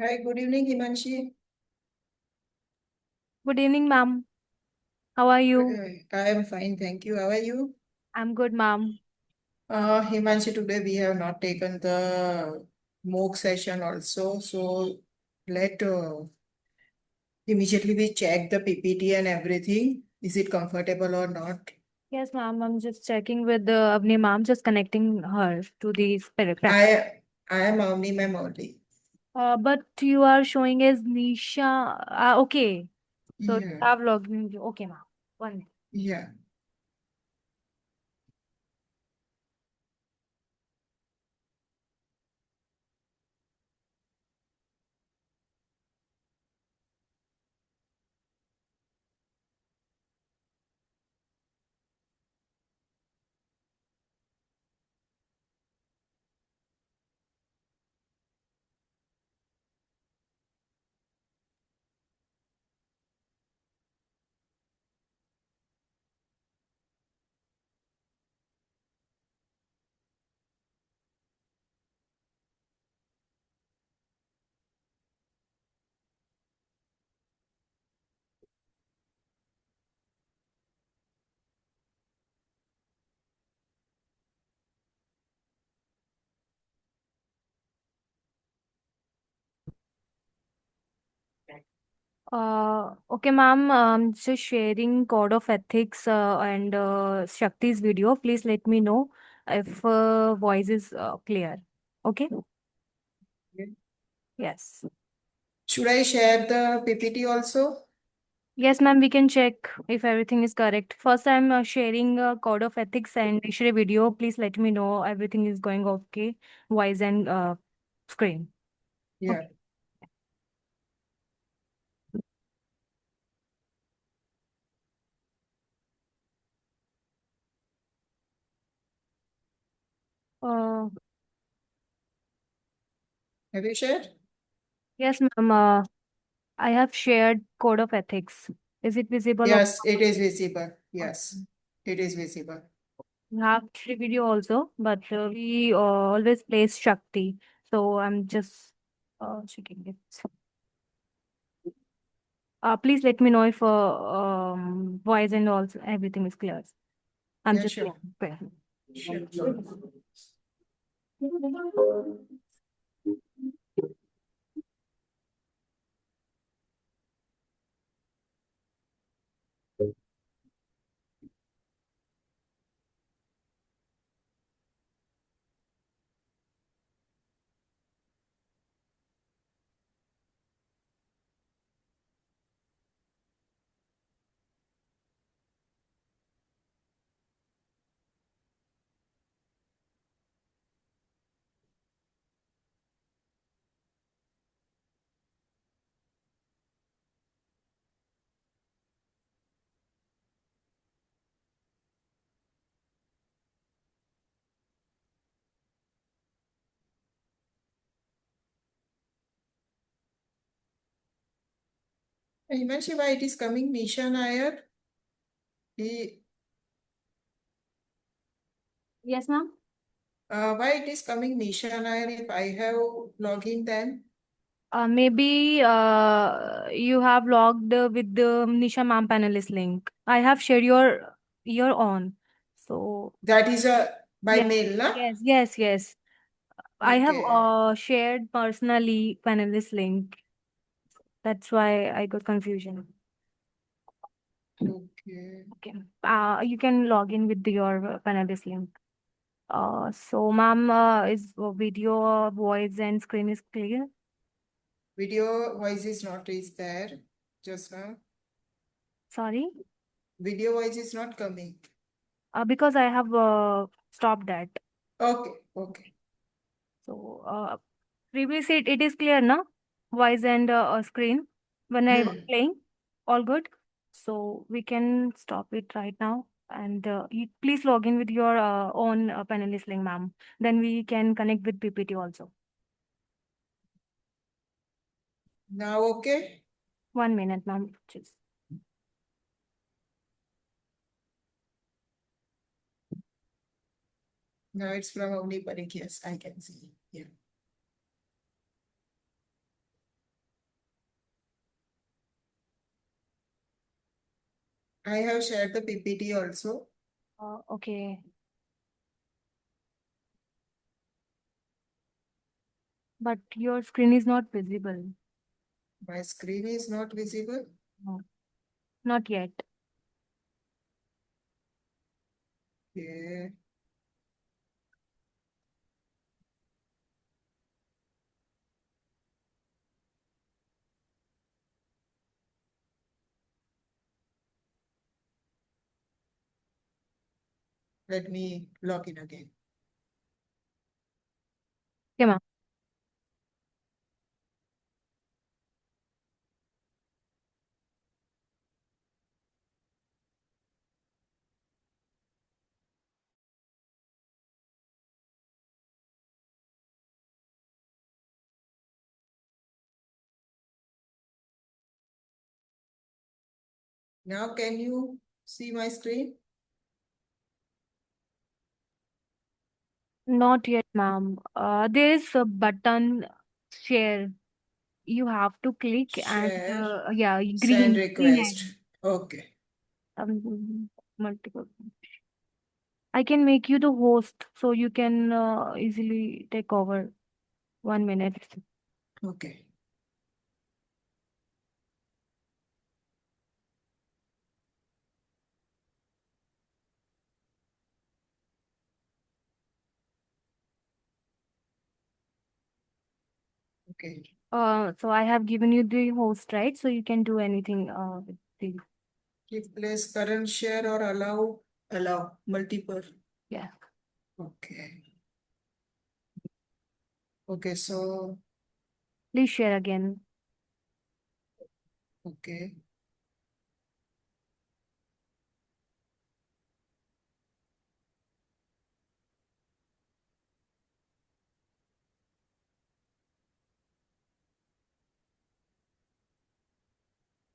Hi, good evening, Himanshi. Good evening, ma'am. How are you? I am fine, thank you. How are you? I'm good, ma'am. Himanshi, today we have not taken the mock session also, so let immediately we check the PPT and everything. Is it comfortable or not? Yes, ma'am. I'm just checking with the Avani ma'am, just connecting her to the spirit practice. I am only ma'am only. But you are showing as Nisha. Okay. So you Yeah, have logged in. Okay, ma'am. One minute. yeah. Okay, ma'am. Just sharing code of ethics and Shakti's video. Please let me know if voice is clear. Okay. Yes. Should I share the PPT also? Yes, ma'am, we can check if everything is correct. First, I'm sharing a code of ethics and ISHRAE video. Please let me know everything is going okay. Voice and screen. Yeah, Okay. Uh, have you shared? yes, ma'am. I have shared code of ethics. Is it visible? Yes, it is visible. Yes, Okay. it is visible. We have ISHRAE video also, but we always place Shakti. So I'm just checking it. Please let me know if voice and also everything is clear. I'm Yeah, just sure. preparing. Sure. Himanshi, why it is coming Nisha Nair? He, Yes, ma'am. why it is coming Nisha Nair if I have login then? Maybe you have logged with the Nisha ma'am panelist link. I have shared your own. So That is a by yes, mail, na? yes. I have Okay. shared personally panelist link. That's why I got confusion. Okay. Okay. You can log in with your panelist link. So ma'am, is video, voice, and screen is clear? Video voice is not is there just now. Sorry, Video voice is not coming. because I have stopped that. Okay, okay. So previously it is clear, na? Voice and screen when I was Hmm. playing, all good. So we can stop it right now. And you please log in with your own panelist link, ma'am. Then we can connect with PPT also. Now okay. 1 minute, ma'am. Just Now it's from Avani Parikh. Yes, I can see. Yeah. I have shared the PPT also. Okay. But your screen is not visible. My screen is not visible. No, not yet. Okay. Let me log in again. Okay, ma'am. Now can you see my screen? Not yet, ma'am. There is a button share. You have to click and Share, yeah, send green request. and Okay. multiple. I can make you the host so you can easily take over 1 minute. Okay. Okay. So I have given you the host, right? So you can do anything with the Replace current share or allow multiple. yeah. Okay. Okay, so Please share again. okay.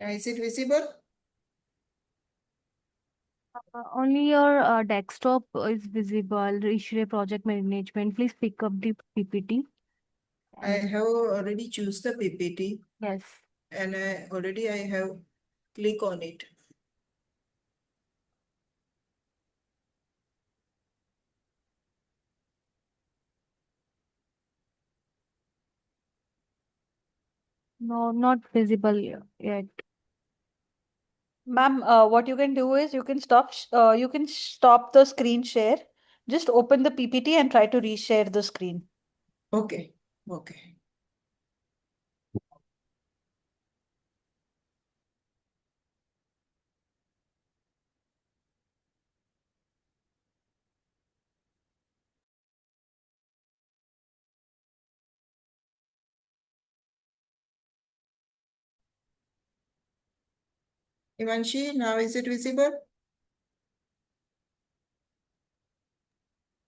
Is it visible? Only your desktop is visible. ISHRAE Project Management. Please pick up the PPT. I And have already choose the PPT yes, and I have click on it. no, not visible yet. Ma'am, what you can do is you can stop the screen share. Just open the PPT and try to reshare the screen. Okay. Okay. Ivanshi, now is it visible?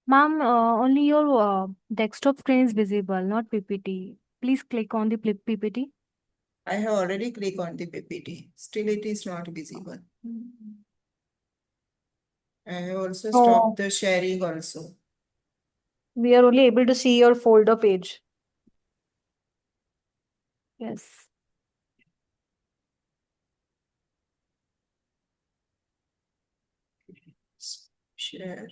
Ma'am, only your desktop screen is visible, not PPT. Please click on the PPT. I have already clicked on the PPT. Still it is not visible. I have also stopped No, the sharing also. we are only able to see your folder page. Yes. Share.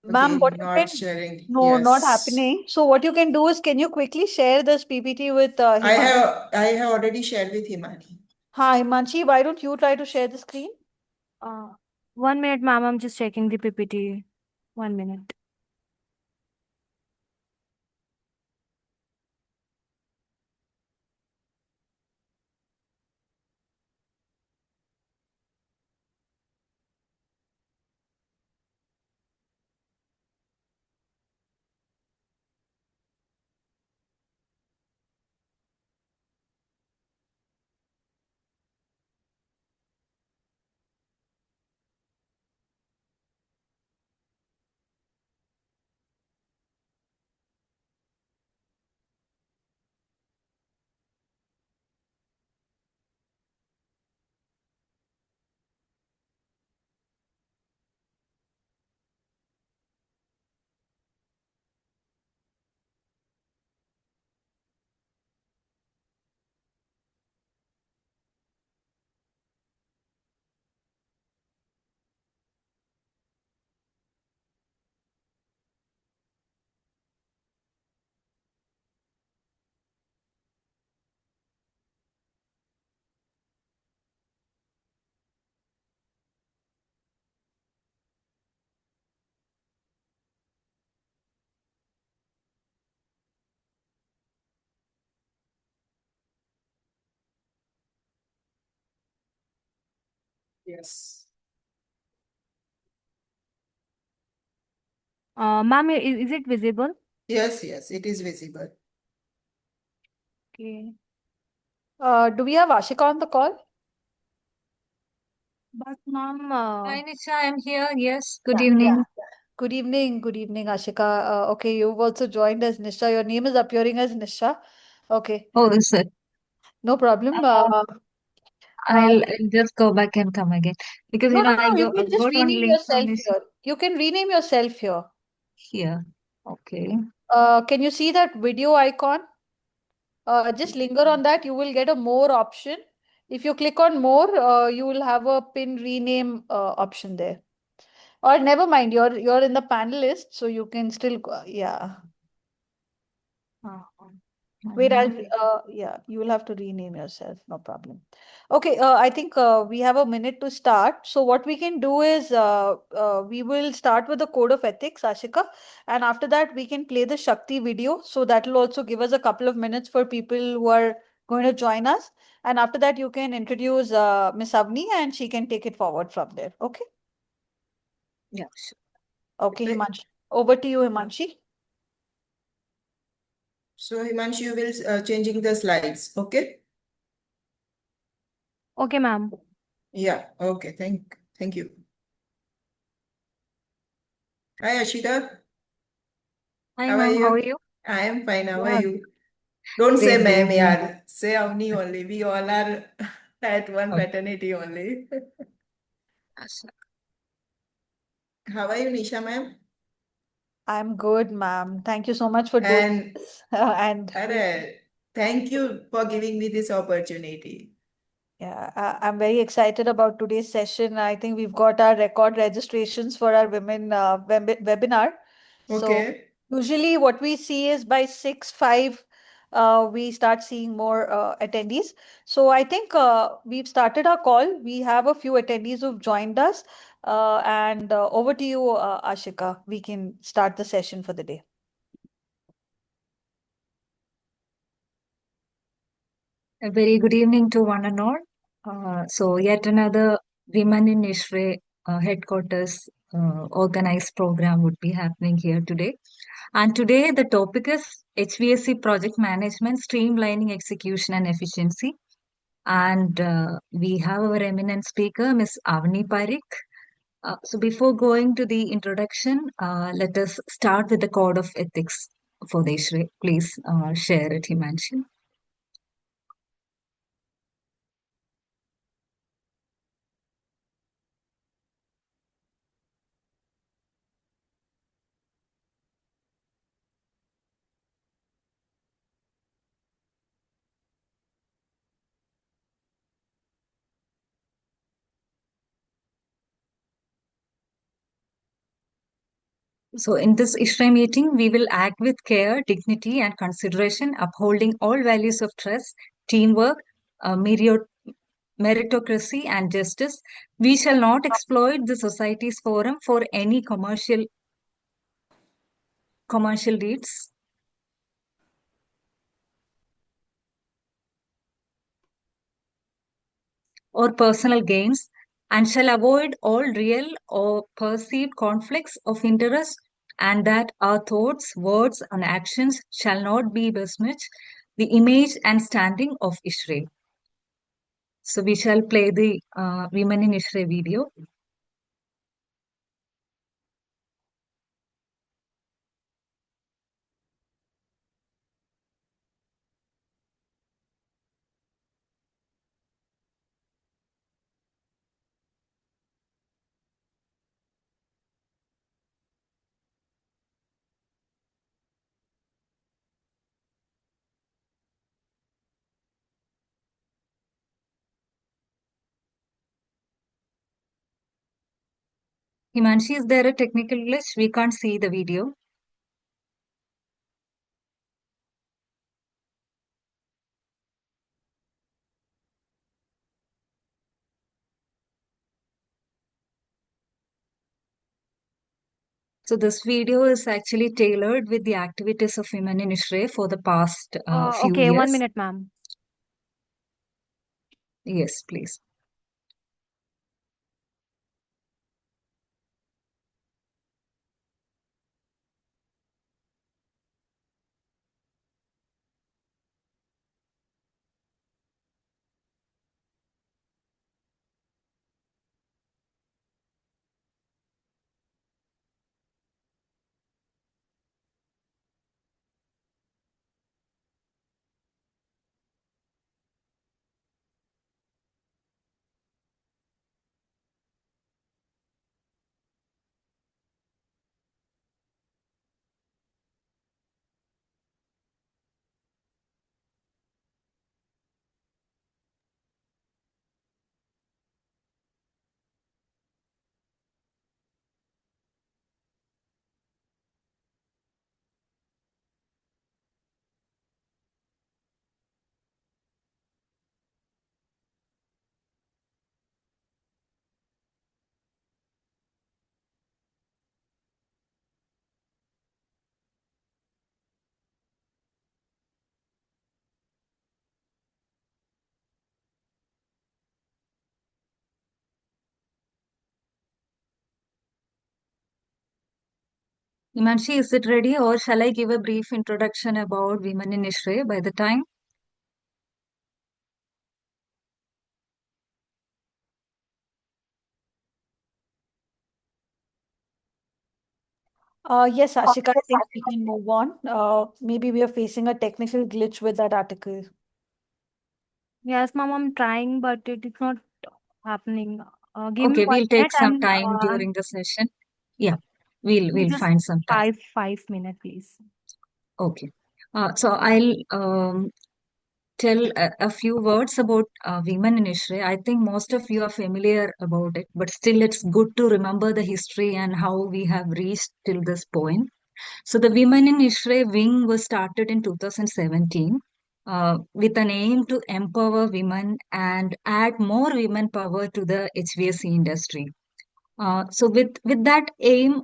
Ma'am, what Again, you not can sharing. no, not Yes. happening. So what you can do is, can you quickly share this PPT with Himanshi? I have already shared with Himani. Hi, Himanshi, why don't you try to share the screen? 1 minute, ma'am. I'm just checking the PPT. 1 minute. Yes. Ma'am, is it visible? Yes, it is visible. Okay. Do we have Ashika on the call? But ma'am, Hi, Nisha, I'm here. Yes, good Yeah. evening. Good evening, Ashika. Okay, you've also joined as Nisha. Your name is appearing as Nisha. Okay, Oh, is it? no problem. I'll just go back and come again because No, no, I no. You can just got one rename link from yourself Nisha here. You can rename yourself here. here. Okay. Can you see that video icon? Just linger on that. You will get a more option. If you click on more, you will have a pin rename option there. Or never mind, you're in the panelist, so you can still yeah. Wait, yeah, you will have to rename yourself, no problem. Okay, I think we have a minute to start. So what we can do is we will start with the code of ethics, Ashika, and after that we can play the Shakti video. So that will also give us a couple of minutes for people who are going to join us. And after that, you can introduce Miss Avni and she can take it forward from there. Okay. Yeah, sure. Okay, Okay. Himanshi. Over to you, Himanshi. So Himanshi, you will changing the slides. Okay. okay, ma'am. Yeah. Okay. Thank you. Hi, Ashita. Hi, How are ma'am. How are you? you? I am fine. How are Yeah, you? Don't say great, ma'am, great. yaar. Say Avni only. We all are at one Okay. fraternity only. Sure. How are you, Nisha ma'am? I'm good, ma'am. Thank you so much for doing And this. And thank you for giving me this opportunity. yeah, I'm very excited about today's session. I think we've got our record registrations for our women webinar. So Okay. usually what we see is by 6, 5, we start seeing more attendees. So I think we've started our call. We have a few attendees who've joined us. And over to you, Ashika. We can start the session for the day. A very good evening to one and all. So yet another Women in ISHRAE headquarters organized program would be happening here today. And today the topic is HVAC Project Management, Streamlining Execution and Efficiency. And we have our eminent speaker, Ms. Avani Parikh. So before going to the introduction, let us start with the code of ethics for the ISHRAE. Please share it, Himanshu. So in this ISHRAE meeting, we will act with care, dignity, and consideration, upholding all values of trust, teamwork, meritocracy, and justice. We shall not exploit the society's forum for any commercial deeds. Or personal gains, and shall avoid all real or perceived conflicts of interest, and that our thoughts, words, and actions shall not be besmirch the image and standing of ISHRAE. So we shall play the Women in ISHRAE video. Himanshi, is there a technical glitch? We can't see the video. So this video is actually tailored with the activities of Women in ISHRAE for the past few Okay, 1 years. minute, ma'am. Yes, please. Himanshi, is it ready, or shall I give a brief introduction about women in ISHRAE by the time? Yes, Ashika, I think we can move on. Maybe we are facing a technical glitch with that article. Yes, ma'am, I'm trying, but it is not happening. Give me Okay, 1 we'll take minute some and time during the session. Yeah, we'll just find some time. five minutes, please. Okay. So I'll tell a few words about women in ISHRAE. I think most of you are familiar about it, but still it's good to remember the history and how we have reached till this point. So the Women in ISHRAE wing was started in 2017 with an aim to empower women and add more women power to the HVAC industry. So with that aim,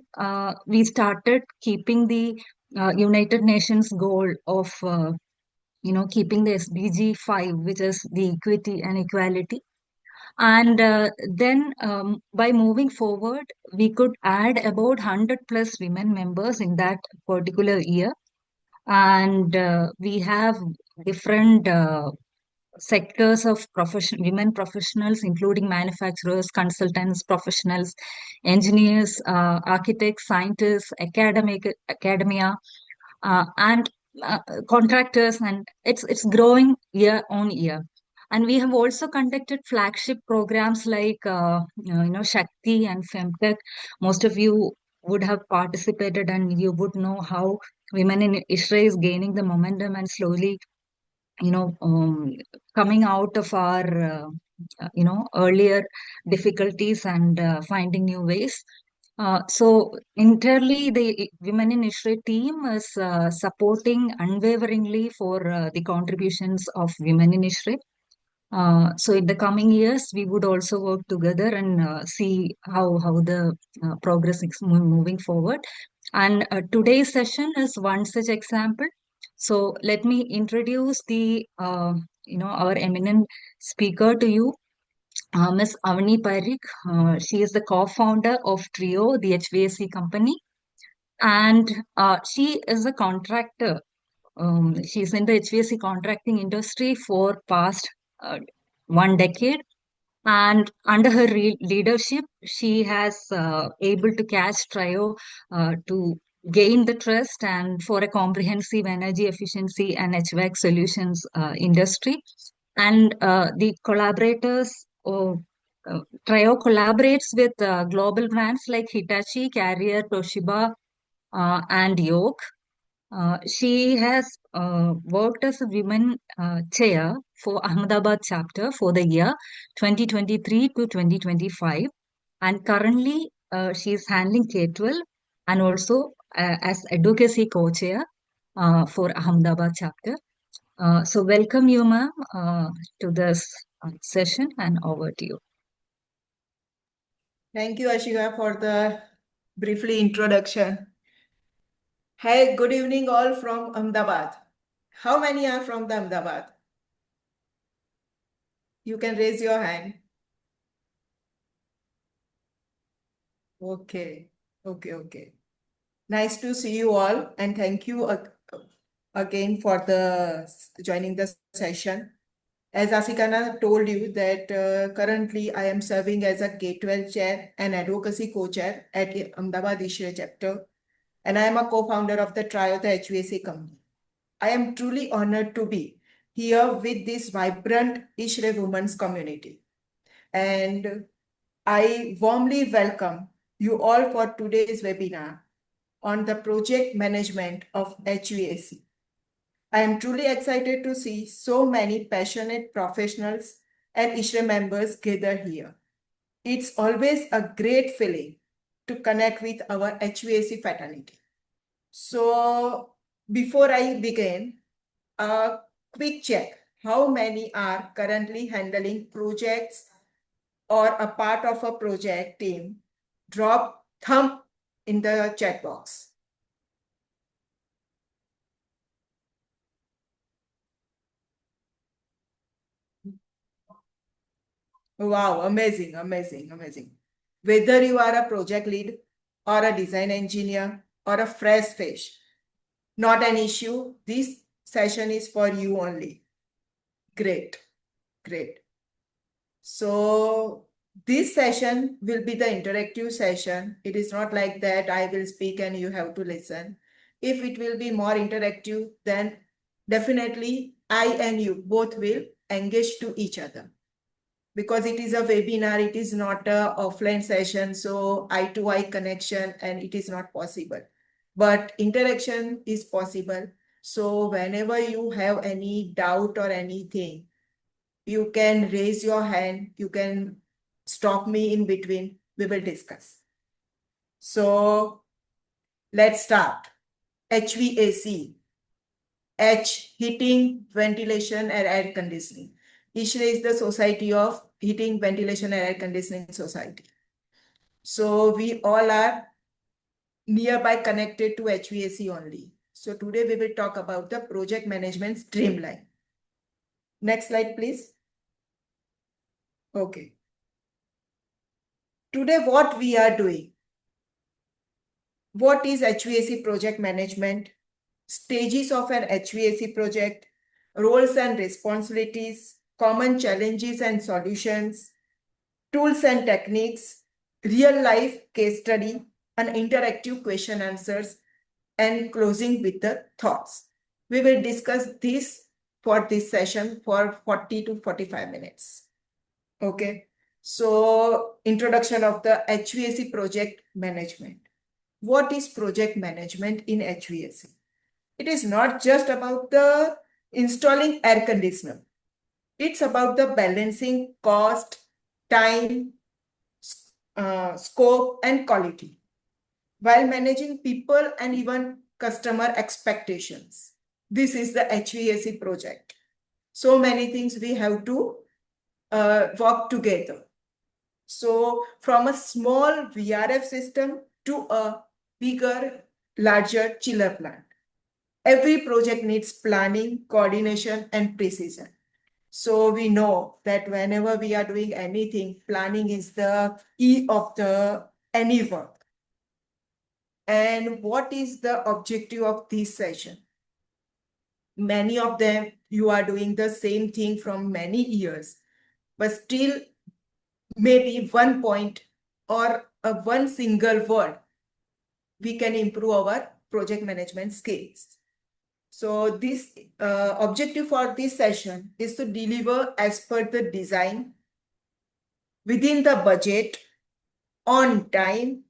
we started keeping the United Nations goal of keeping the SDG 5, which is the equity and equality. And then by moving forward, we could add about 100 plus women members in that particular year. And we have different sectors of women professionals, including manufacturers, consultants, professionals, engineers, architects, scientists, academia, and contractors, and it's growing year on year. And we have also conducted flagship programs like Shakti and Femtech. Most of you would have participated, and you would know how women in ISHRAE is gaining the momentum and slowly you know um, coming out of our earlier difficulties and finding new ways. So entirely the Women in ISHRAE team is supporting unwaveringly for the contributions of women in ISHRAE. So in the coming years, we would also work together and see how the progress is moving forward. And today's session is one such example. So let me introduce the our eminent speaker to you, Ms. Avani Parikh. She is the co-founder of Trio, the HVAC company, and she is a contractor. She's in the HVAC contracting industry for past 1 decade, and under her leadership, she has able to catch Trio to gain the trust and for a comprehensive energy efficiency and HVAC solutions industry. And the collaborators, Trio collaborates with global brands like Hitachi, Carrier, Toshiba, and Yoke. She has worked as a women chair for Ahmedabad chapter for the year 2023 to 2025. And currently, she is handling K-12 and also as advocacy co-chair for Ahmedabad chapter. So welcome you, ma'am, to this session, and over to you. Thank you, Ashika, for the briefly introduction. Hey, good evening all from Ahmedabad. How many are from the Ahmedabad? You can raise your hand. Okay, okay. Nice to see you all, and thank you again for joining the session. As Asikana told you that currently I am serving as a K-12 chair and advocacy co-chair at Ahmedabad ISHRAE chapter, and I am a co-founder of the Trio, the HVAC company. I am truly honored to be here with this vibrant ISHRAE women's community, and I warmly welcome you all for today's webinar on the project management of HVAC. I am truly excited to see so many passionate professionals and ISHRAE members gather here. It's always a great feeling to connect with our HVAC fraternity. So before I begin, a quick check. How many are currently handling projects or a part of a project team? Drop thumb in the chat box. Wow, amazing. Whether you are a project lead or a design engineer, or a fresh face, not an issue. This session is for you only. Great, great. So this session will be the interactive session. It is not like that I will speak and you have to listen. If it will be more interactive, then definitely I and you both will engage to each other. Because it is a webinar, it is not a offline session, so eye-to-eye connection, and it is not possible. But interaction is possible. So whenever you have any doubt or anything, you can raise your hand, you can stop me in between, we will discuss. So let's start. HVAC, H, heating, ventilation, and air conditioning. ISHRAE is the Society of Heating, Ventilation, and Air Conditioning Society. So we all are nearby connected to HVAC only. So today we will talk about the project management streamline. Next slide, please. Okay. Today, what we are doing? What is HVAC project management? Stages of an HVAC project, roles and responsibilities, common challenges and solutions, tools and techniques, real life case study, an interactive question answers, and closing with the thoughts. We will discuss this for this session for 40 to 45 minutes. Okay. So introduction of the HVAC project management. What is project management in HVAC? It is not just about the installing air conditioner. It's about the balancing cost, time, scope, and quality, while managing people and even customer expectations. This is the HVAC project. So many things we have to work together. So from a small VRF system to a bigger, larger chiller plant. Every project needs planning, coordination, and precision. So we know that whenever we are doing anything, planning is the key of any work. And what is the objective of this session? Many of them, you are doing the same thing from many years, but still maybe one point or one single word, we can improve our project management skills. So this objective for this session is to deliver as per the design, within the budget, on time,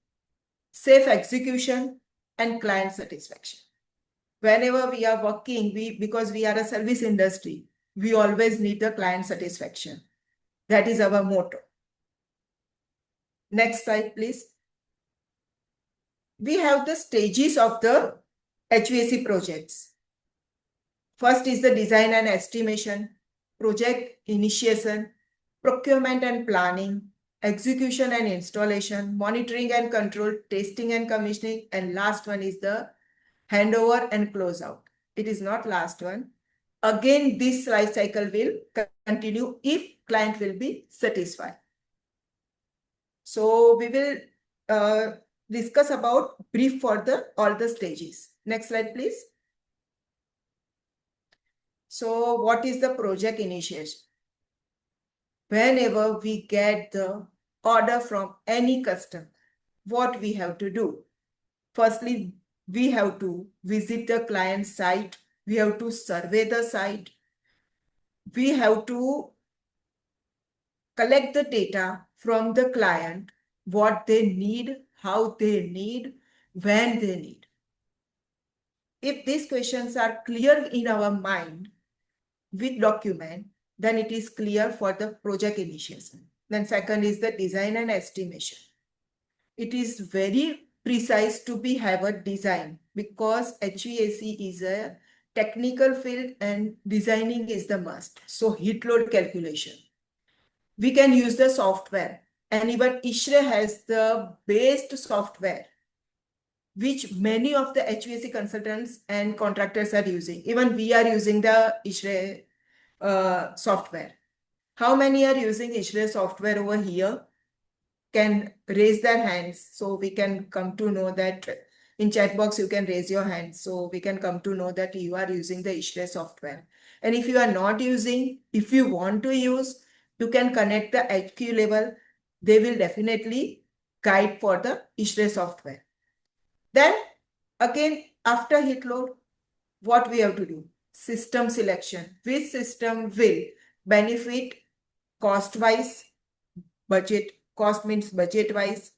safe execution, and client satisfaction. Whenever we are working, because we are a service industry, we always need the client satisfaction. That is our motto. Next slide, please. We have the stages of the HVAC projects. First is the design and estimation, project initiation, procurement and planning, execution and installation, monitoring and control, testing and commissioning, and last one is the handover and closeout. It is not last one. Again, this life cycle will continue if client will be satisfied. So we will discuss about brief for all the stages. Next slide, please. So what is the project initiation? Whenever we get the order from any customer, what we have to do? Firstly, we have to visit the client site. We have to survey the site. We have to collect the data from the client, what they need, how they need, when they need. If these questions are clear in our mind with document, then it is clear for the project initiation. Then second is the design and estimation. It is very precise to have a design, because HVAC is a technical field and designing is the must. So heat load calculation. We can use the software, and even ISHRAE has the based software, which many of the HVAC consultants and contractors are using. Even we are using the ISHRAE software. How many are using ISHRAE software over here? Can raise their hands so we can come to know that In chat box, you can raise your hand so we can come to know that you are using the ISHRAE software. And if you are not using, if you want to use, you can connect the HQ level. They will definitely guide for the ISHRAE software. Then again, after heat load, what we have to do? System selection. Which system will benefit cost-wise, budget, cost means budget-wise,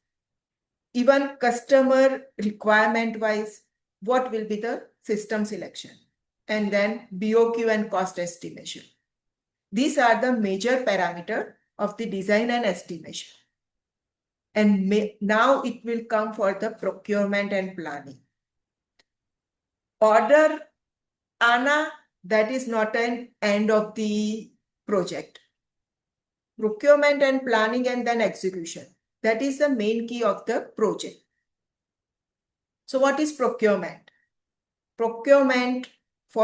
even customer requirement-wise, what will be the system selection? And then BOQ and cost estimation. These are the major parameters of the design and estimation. And now it will come for the procurement and planning. Order ANA, that is not an end of the project. Procurement and planning and then execution. That is the main key of the project. So what is procurement? For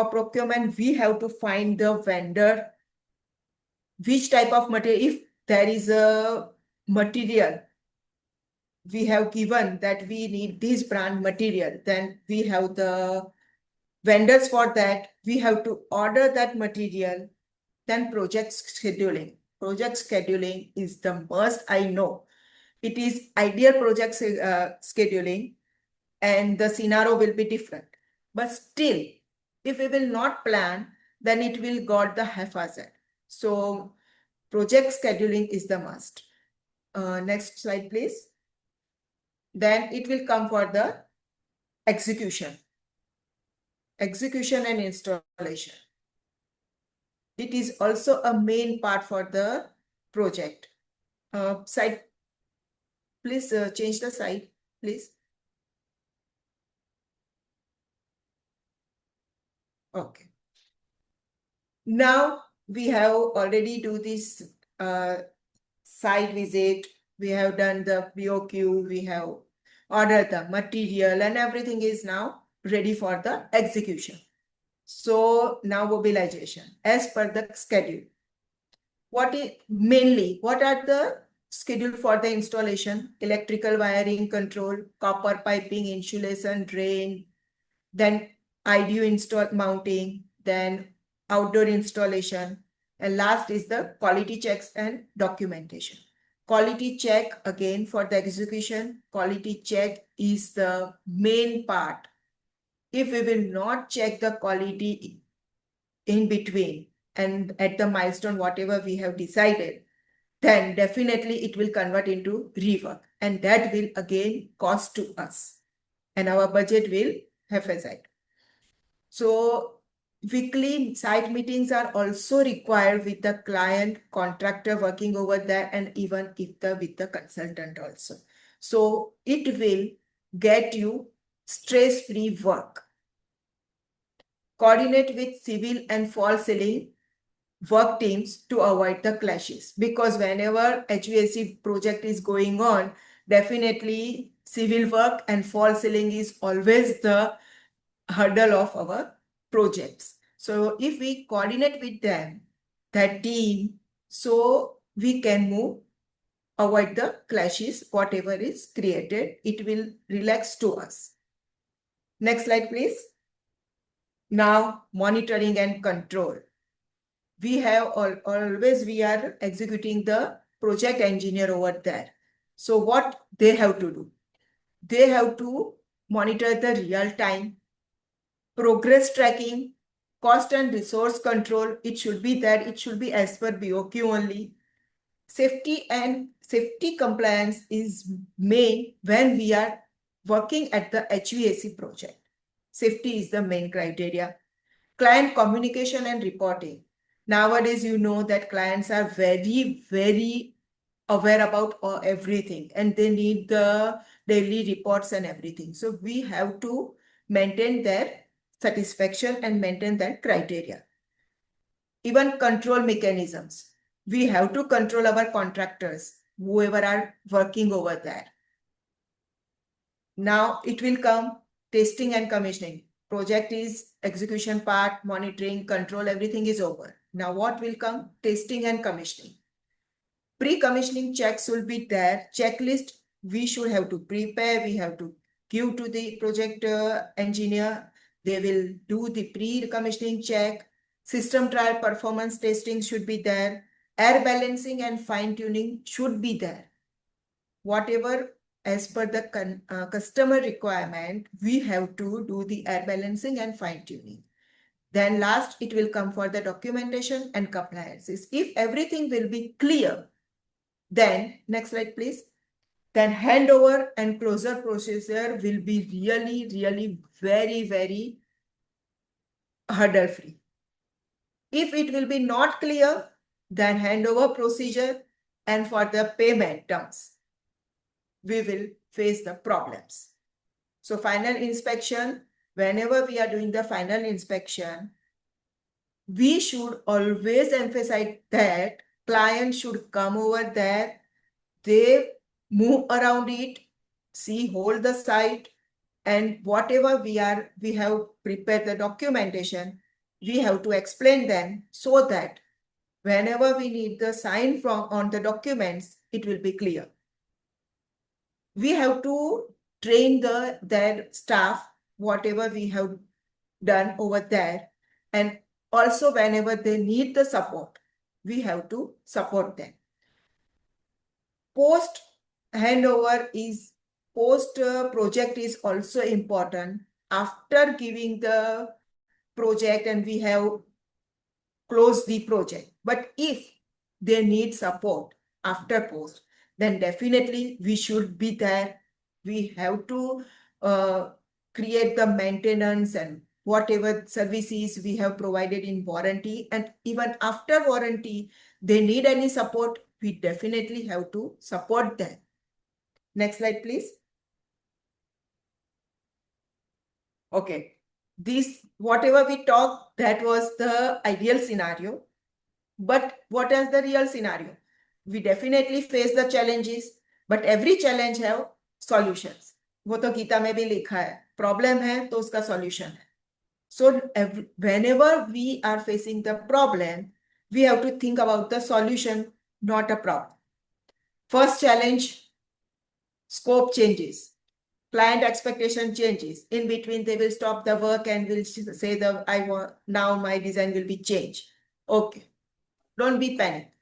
procurement, we have to find the vendor, which type of material. If there is a material, we have given that we need this brand material, then we have the vendors for that. We have to order that material. Then project scheduling. Project scheduling is the must, I know. It is ideal project scheduling and the scenario will be different. But still, if we will not plan, then it will got the haphazard. So project scheduling is the must. Next slide, please. Then it will come for the execution. Execution and installation. It is also a main part for the project. Slide, please change the slide, please. Okay. Now we have already do this site visit. We have done the BOQ. We have ordered the material and everything is now ready for the execution. So now mobilization as per the schedule. What are the schedule for the installation? Electrical wiring control, copper piping, insulation, drain, then IDU install mounting, then outdoor installation, and last is the quality checks and documentation. Quality check, again for the execution, quality check is the main part. If we will not check the quality in between and at the milestone, whatever we have decided, then definitely it will convert into rework. And that will again cost to us. And our budget will haphazard. So weekly site meetings are also required with the client, contractor working over there, and even if with the consultant also. So it will get you stress-free work. Coordinate with civil and false ceiling work teams to avoid the clashes, because whenever HVAC project is going on, definitely civil work and false ceiling is always the hurdle of our projects. So if we coordinate with them, that team, so we can avoid the clashes, whatever is created, it will relax to us. Next slide, please. Now, monitoring and control. We have always, we are executing the project engineer over there. So what they have to do? They have to monitor the real time, progress tracking, cost and resource control. It should be that it should be as per BOQ only. Safety compliance is main when we are working at the HVAC project. Safety is the main criteria. Client communication and reporting. Nowadays, you know that clients are very, very aware about everything and they need the daily reports and everything. So we have to maintain their satisfaction and maintain that criteria. Even control mechanisms. We have to control our contractors, whoever are working over there. Now it will come testing and commissioning. Project is execution part, monitoring, control, everything is over. Now what will come? Testing and commissioning. Pre-commissioning checks will be there. Checklist we should have to prepare. We have to give to the project engineer. They will do the pre-commissioning check. System trial performance testing should be there. Air balancing and fine-tuning should be there. Whatever as per the customer requirement, we have to do the air balancing and fine-tuning. Then last, it will come for the documentation and compliances. If everything will be clear, then next slide, please. Then handover and closure procedure will be really very, very hurdle-free. If it will be not clear, then handover procedure and for the payment terms, we will face the problems. So final inspection, whenever we are doing the final inspection, we should always emphasize that client should come over there, they move around it, see, hold the site, and whatever we have prepared the documentation, we have to explain them so that whenever we need the sign from on the documents, it will be clear. We have to train their staff, whatever we have done over there, and also whenever they need the support, we have to support them. Post project is also important. After giving the project and we have closed the project, but if they need support after post, then definitely we should be there. We have to create the maintenance and whatever services we have provided in warranty, and even after warranty, they need any support, we definitely have to support them. Next slide, please. Okay, this whatever we talked, that was the ideal scenario. But what is the real scenario? We definitely face the challenges, but every challenge have solutions. वो तो गीता में भी लिखा है, problem है तो उसका solution है. So whenever we are facing the problem, we have to think about the solution, not a problem. First challenge, scope changes. Client expectation changes. In between, they will stop the work and will say that now my design will be changed. Okay, don't be panicked.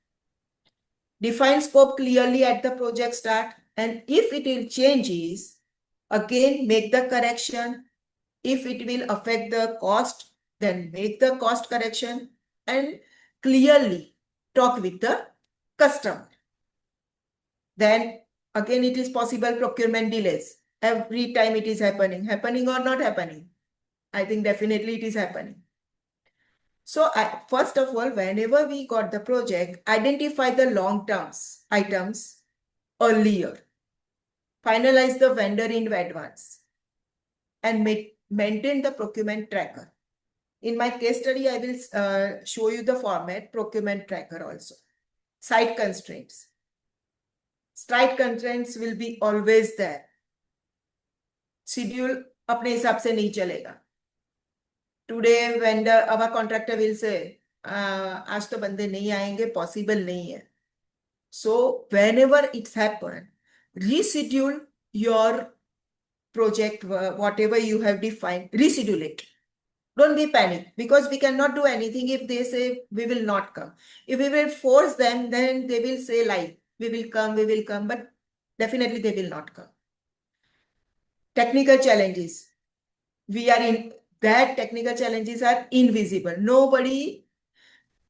Define scope clearly at the project start, and if it will changes, again make the correction. If it will affect the cost, then make the cost correction and clearly talk with the customer. Then again, it is possible procurement delays. Every time it is happening or not happening? I think definitely it is happening. So first of all, whenever we got the project, identify the long-term items earlier. Finalize the vendor in advance and maintain the procurement tracker. In my case study, I will show you the format procurement tracker also. Site constraints. Site constraints will be always there. Schedule अपने हिसाब से नहीं चलेगा. Today vendor, our contractor will say, आज तो बंदे नहीं आएंगे, possible नहीं है. So whenever it's happened, reschedule your project, whatever you have defined, reschedule it. Don't be panicked, because we cannot do anything if they say we will not come. If we will force them, then they will say like, we will come, but definitely they will not come. Technical challenges. We are in that technical challenges are invisible. Nobody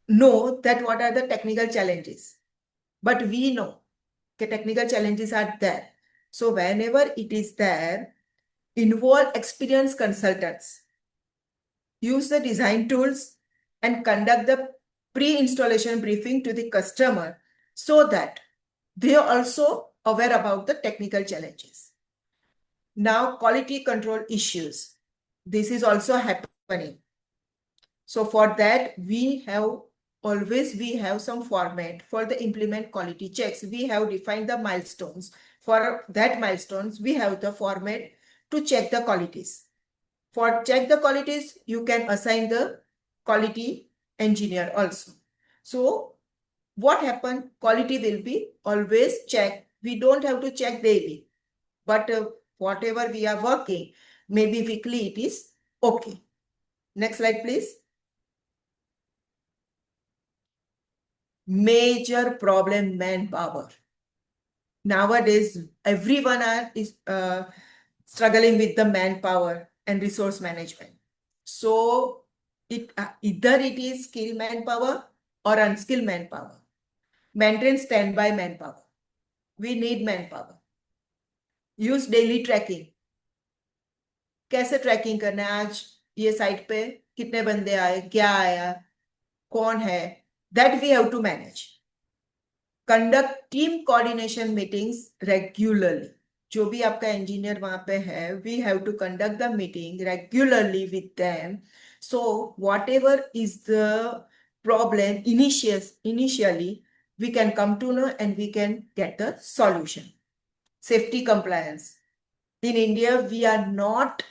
know that what are the technical challenges, but we know the technical challenges are there. So whenever it is there, involve experienced consultants. Use the design tools and conduct the pre-installation briefing to the customer so that they are also aware about the technical challenges. Now, quality control issues. This is also happening. So for that, we have some format for the implement quality checks. We have defined the milestones. For that milestones, we have the format to check the qualities. For check the qualities, you can assign the quality engineer also. So what happened? Quality will be always checked. We don't have to check daily, but whatever we are working, maybe weekly it is okay. Next slide, please. Major problem, manpower. Nowadays, everyone is struggling with the manpower and resource management. So either it is skilled manpower or unskilled manpower. Maintain standby manpower. We need manpower. Use daily tracking. कैसे trekking करना है, आज ये site पे कितने बंदे आए, क्या आया, कौन है, that we have to manage. Conduct team coordination meetings regularly. जो भी आपका engineer वहां पे है, we have to conduct the meeting regularly with them. So whatever is the problem initially, we can come to know and we can get the solution. Safety compliance. In India, we are not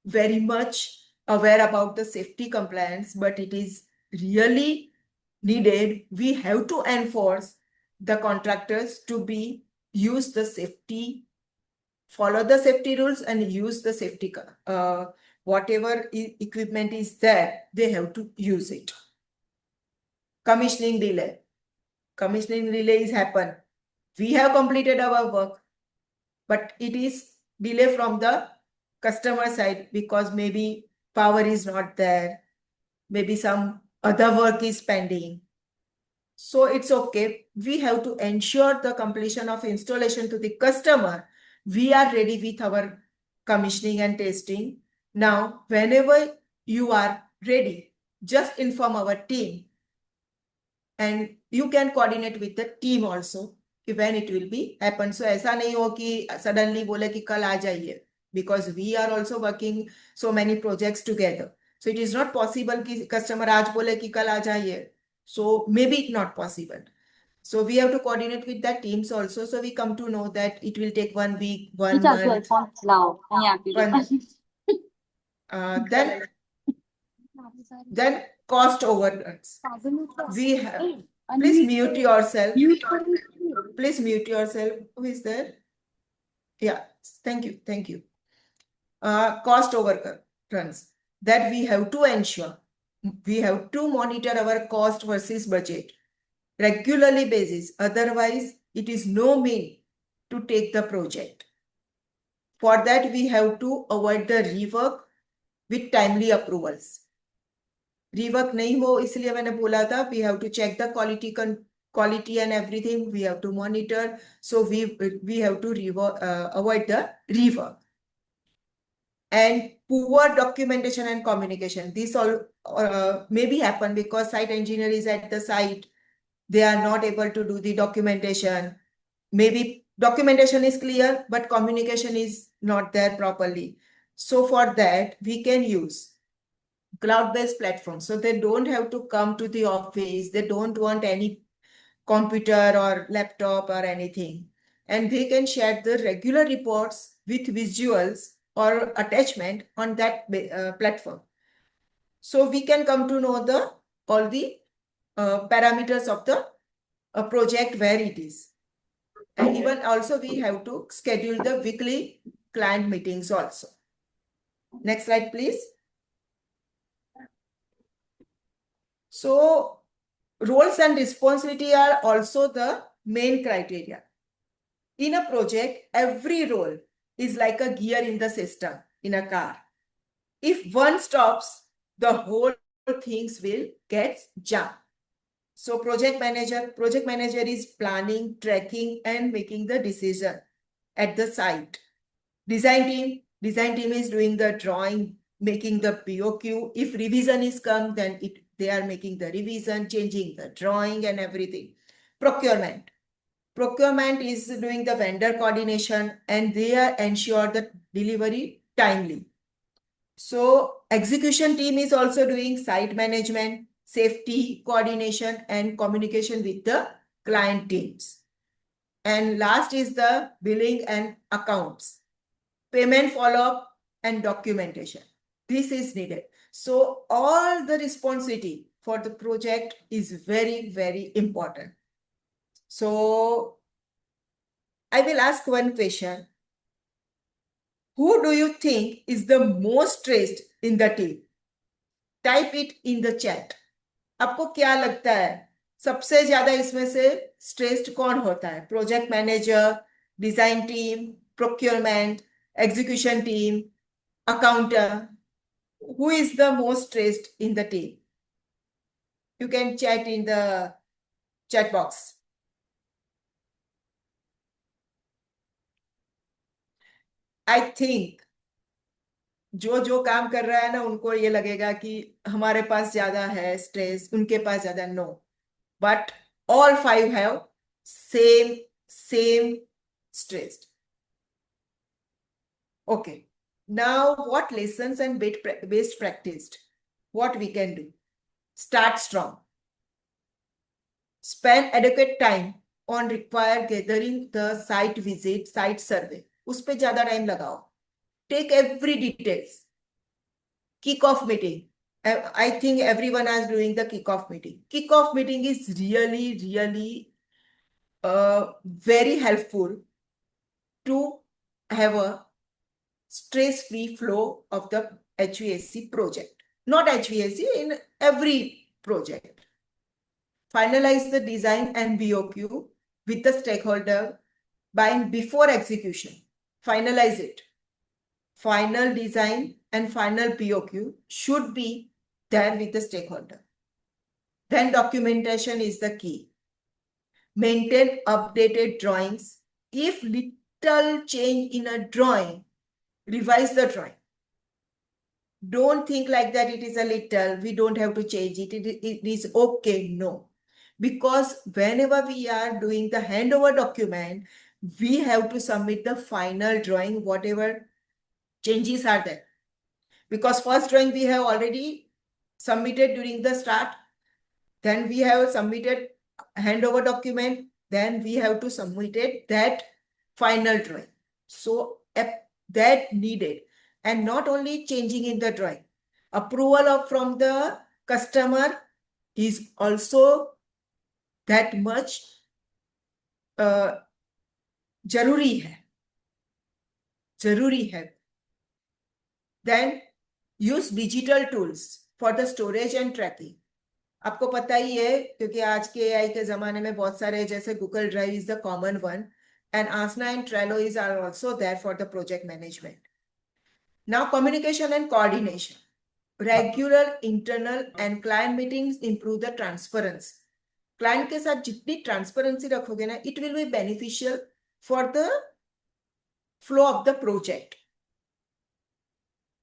very much aware about the safety compliance, but it is really needed. We have to enforce the contractors to use the safety, follow the safety rules and use the safety, whatever equipment is there, they have to use it. Commissioning delay. Commissioning delays happen. We have completed our work, but it is delay from the customer side because maybe power is not there, maybe some other work is pending. So it's okay. We have to ensure the completion of installation to the customer. We are ready with our commissioning and testing. Now, whenever you are ready, just inform our team. And you can coordinate with the team also when it will be happen. So ऐसा नहीं हो कि suddenly बोले कि कल आ जाइए, because we are also working so many projects together. So it is not possible कि customer आज बोले कि कल आ जाइए. So maybe it's not possible. So we have to coordinate with the teams also. So we come to know that it will take 1 week, 1 month. Then cost overruns. We have. Please mute yourself. Please mute yourself. Who is there? Yeah. Thank you. Thank you. Cost overruns that we have to ensure. We have to monitor our cost versus budget regularly basis. Otherwise, it is no mean to take the project. For that, we have to avoid the rework with timely approvals. Rework नहीं हो, इसलिए मैंने बोला था, we have to check the quality and everything. We have to monitor. So we have to avoid the rework. And poor documentation and communication. This all maybe happen because site engineer is at the site. They are not able to do the documentation. Maybe documentation is clear, but communication is not there properly. So for that, we can use cloud-based platforms. So they don't have to come to the office. They don't want any computer or laptop or anything. And they can share the regular reports with visuals or attachment on that platform. So we can come to know all the parameters of the project where it is. And even also we have to schedule the weekly client meetings also. Next slide, please. So roles and responsibility are also the main criteria. In a project, every role is like a gear in the system in a car. If one stops, the whole things will get jammed. So project manager is planning, tracking, and making the decision at the site. Design team is doing the drawing, making the POQ. If revision is come, then they are making the revision, changing the drawing and everything. Procurement is doing the vendor coordination and they are ensure the delivery timely. So execution team is also doing site management, safety, coordination, and communication with the client teams. And last is the billing and accounts, payment follow-up and documentation. This is needed. So all the responsibility for the project is very, very important. So I will ask one question. Who do you think is the most stressed in the team? Type it in the chat. आपको क्या लगता है सबसे ज्यादा इसमें से stressed कौन होता है? Project manager, design team, procurement, execution team, accounter? Who is the most stressed in the team? You can chat in the chat box. I think जो जो काम कर रहा है ना उनको ये लगेगा कि हमारे पास ज्यादा है स्ट्रेस, उनके पास ज्यादा. No, but all five have same stressed. Okay, now what lessons and best practiced? What we can do? Start strong. Spend adequate time on required gathering the site visit, site survey. उस पे ज्यादा time लगाओ. Take every details. Kick-off meeting. I think everyone is doing the kick-off meeting. Kick-off meeting is really very helpful to have a stress-free flow of the HVAC project. Not HVAC, in every project. Finalize the design and BOQ with the stakeholder before execution. Finalize it. Final design and final POQ should be there with the stakeholder. Then documentation is the key. Maintain updated drawings. If little change in a drawing, revise the drawing. Don't think like that it is a little, we don't have to change it, it is okay. No. Because whenever we are doing the handover document, we have to submit the final drawing, whatever changes are there. Because first drawing we have already submitted during the start, then we have submitted handover document, then we have to submit that final drawing. So that needed, and not only changing in the drawing, approval from the customer is also that much जरूरी है. Then use digital tools for the storage and tracking. आपको पता ही है क्योंकि आज के AI के जमाने में बहुत सारे, जैसे Google Drive is the common one, and Asana and Trello are also there for the project management. Now communication and coordination. Regular internal and client meetings improve the transparency. Client के साथ जितनी transparency रखोगे ना, it will be beneficial for the flow of the project.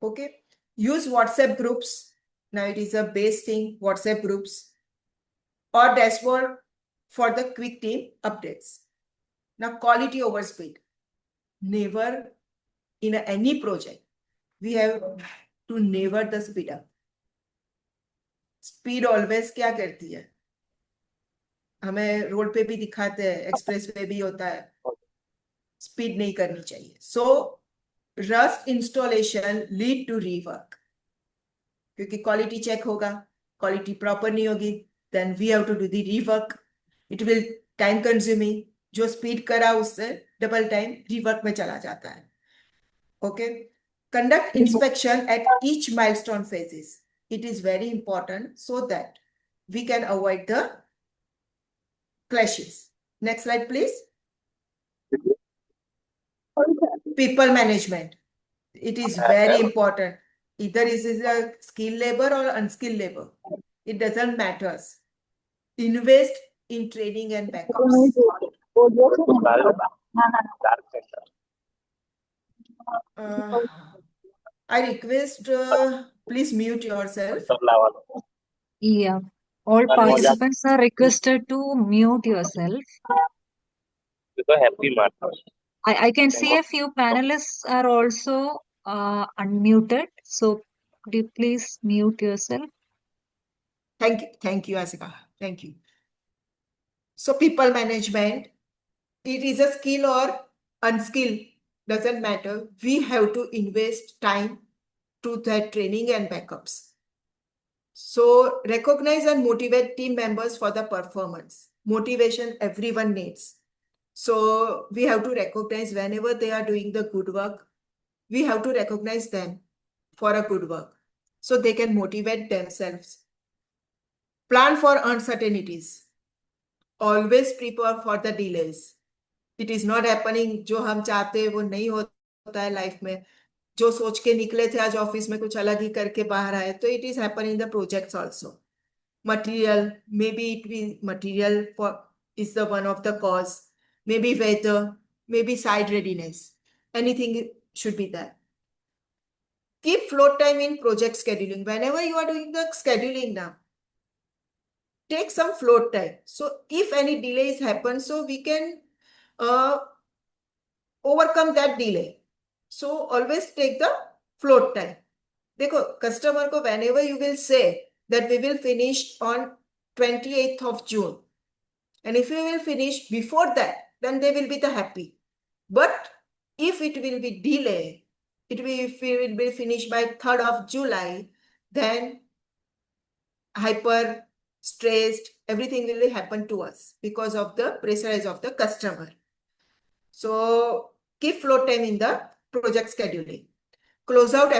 Okay. Use WhatsApp groups. Now it is a base thing, WhatsApp groups or dashboard for the quick team updates. Now quality over speed. Never in any project, we have to never the speed up. Speed always क्या करती है? हमें road पे भी दिखाते हैं, express पे भी होता है, स्पीड नहीं करनी चाहिए. So rust installation lead to rework, क्योंकि क्वालिटी चेक होगा, क्वालिटी प्रॉपर नहीं होगी, then we have to do the rework. It will time consuming. जो स्पीड करा उससे डबल टाइम रीवर्क में चला जाता है. Okay. Conduct inspection at each milestone phases. It is very important so that we can avoid the clashes. Next slide, please. People management. It is very important. Either it is a skilled labor or unskilled labor. It doesn't matter. Invest in training and backups. I request, please mute yourself. Yeah, all participants are requested to mute yourself. I can see a few panelists are also unmuted. So could you please mute yourself? Thank you, Asika. Thank you. So people management, it is a skill or unskill, doesn't matter. We have to invest time to that training and backups. So recognize and motivate team members for the performance. Motivation everyone needs. So we have to recognize whenever they are doing the good work, we have to recognize them for a good work so they can motivate themselves. Plan for uncertainties. Always prepare for the delays. It is not happening जो हम चाहते हैं वो नहीं होता है life में. जो सोच के निकले थे आज ऑफिस में कुछ अलग ही करके बाहर आए. तो it is happening in the projects also. Material, maybe it be material for is the one of the cause. Maybe weather, maybe site readiness. Anything should be there. Keep float time in project scheduling. Whenever you are doing the scheduling now, take some float time. So if any delays happen, so we can overcome that delay. So always take the float time. देखो customer को whenever you will say that we will finish on 28th of June, and if you will finish before that, then they will be the happy. But if it will be delay, if it will be finished by 3rd of July, then hyper stressed, everything will happen to us because of the pressure of the customer. So keep float time in the project scheduling. Close out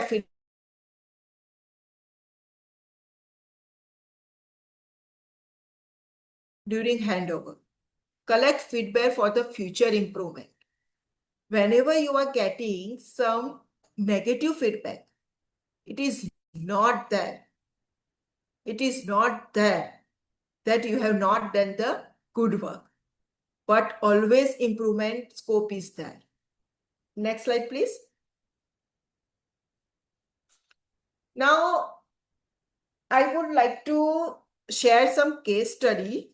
during handover. Collect feedback for the future improvement. Whenever you are getting some negative feedback, it is not there. It is not there that you have not done the good work, but always improvement scope is there. Next slide, please. Now, I would like to share some case study.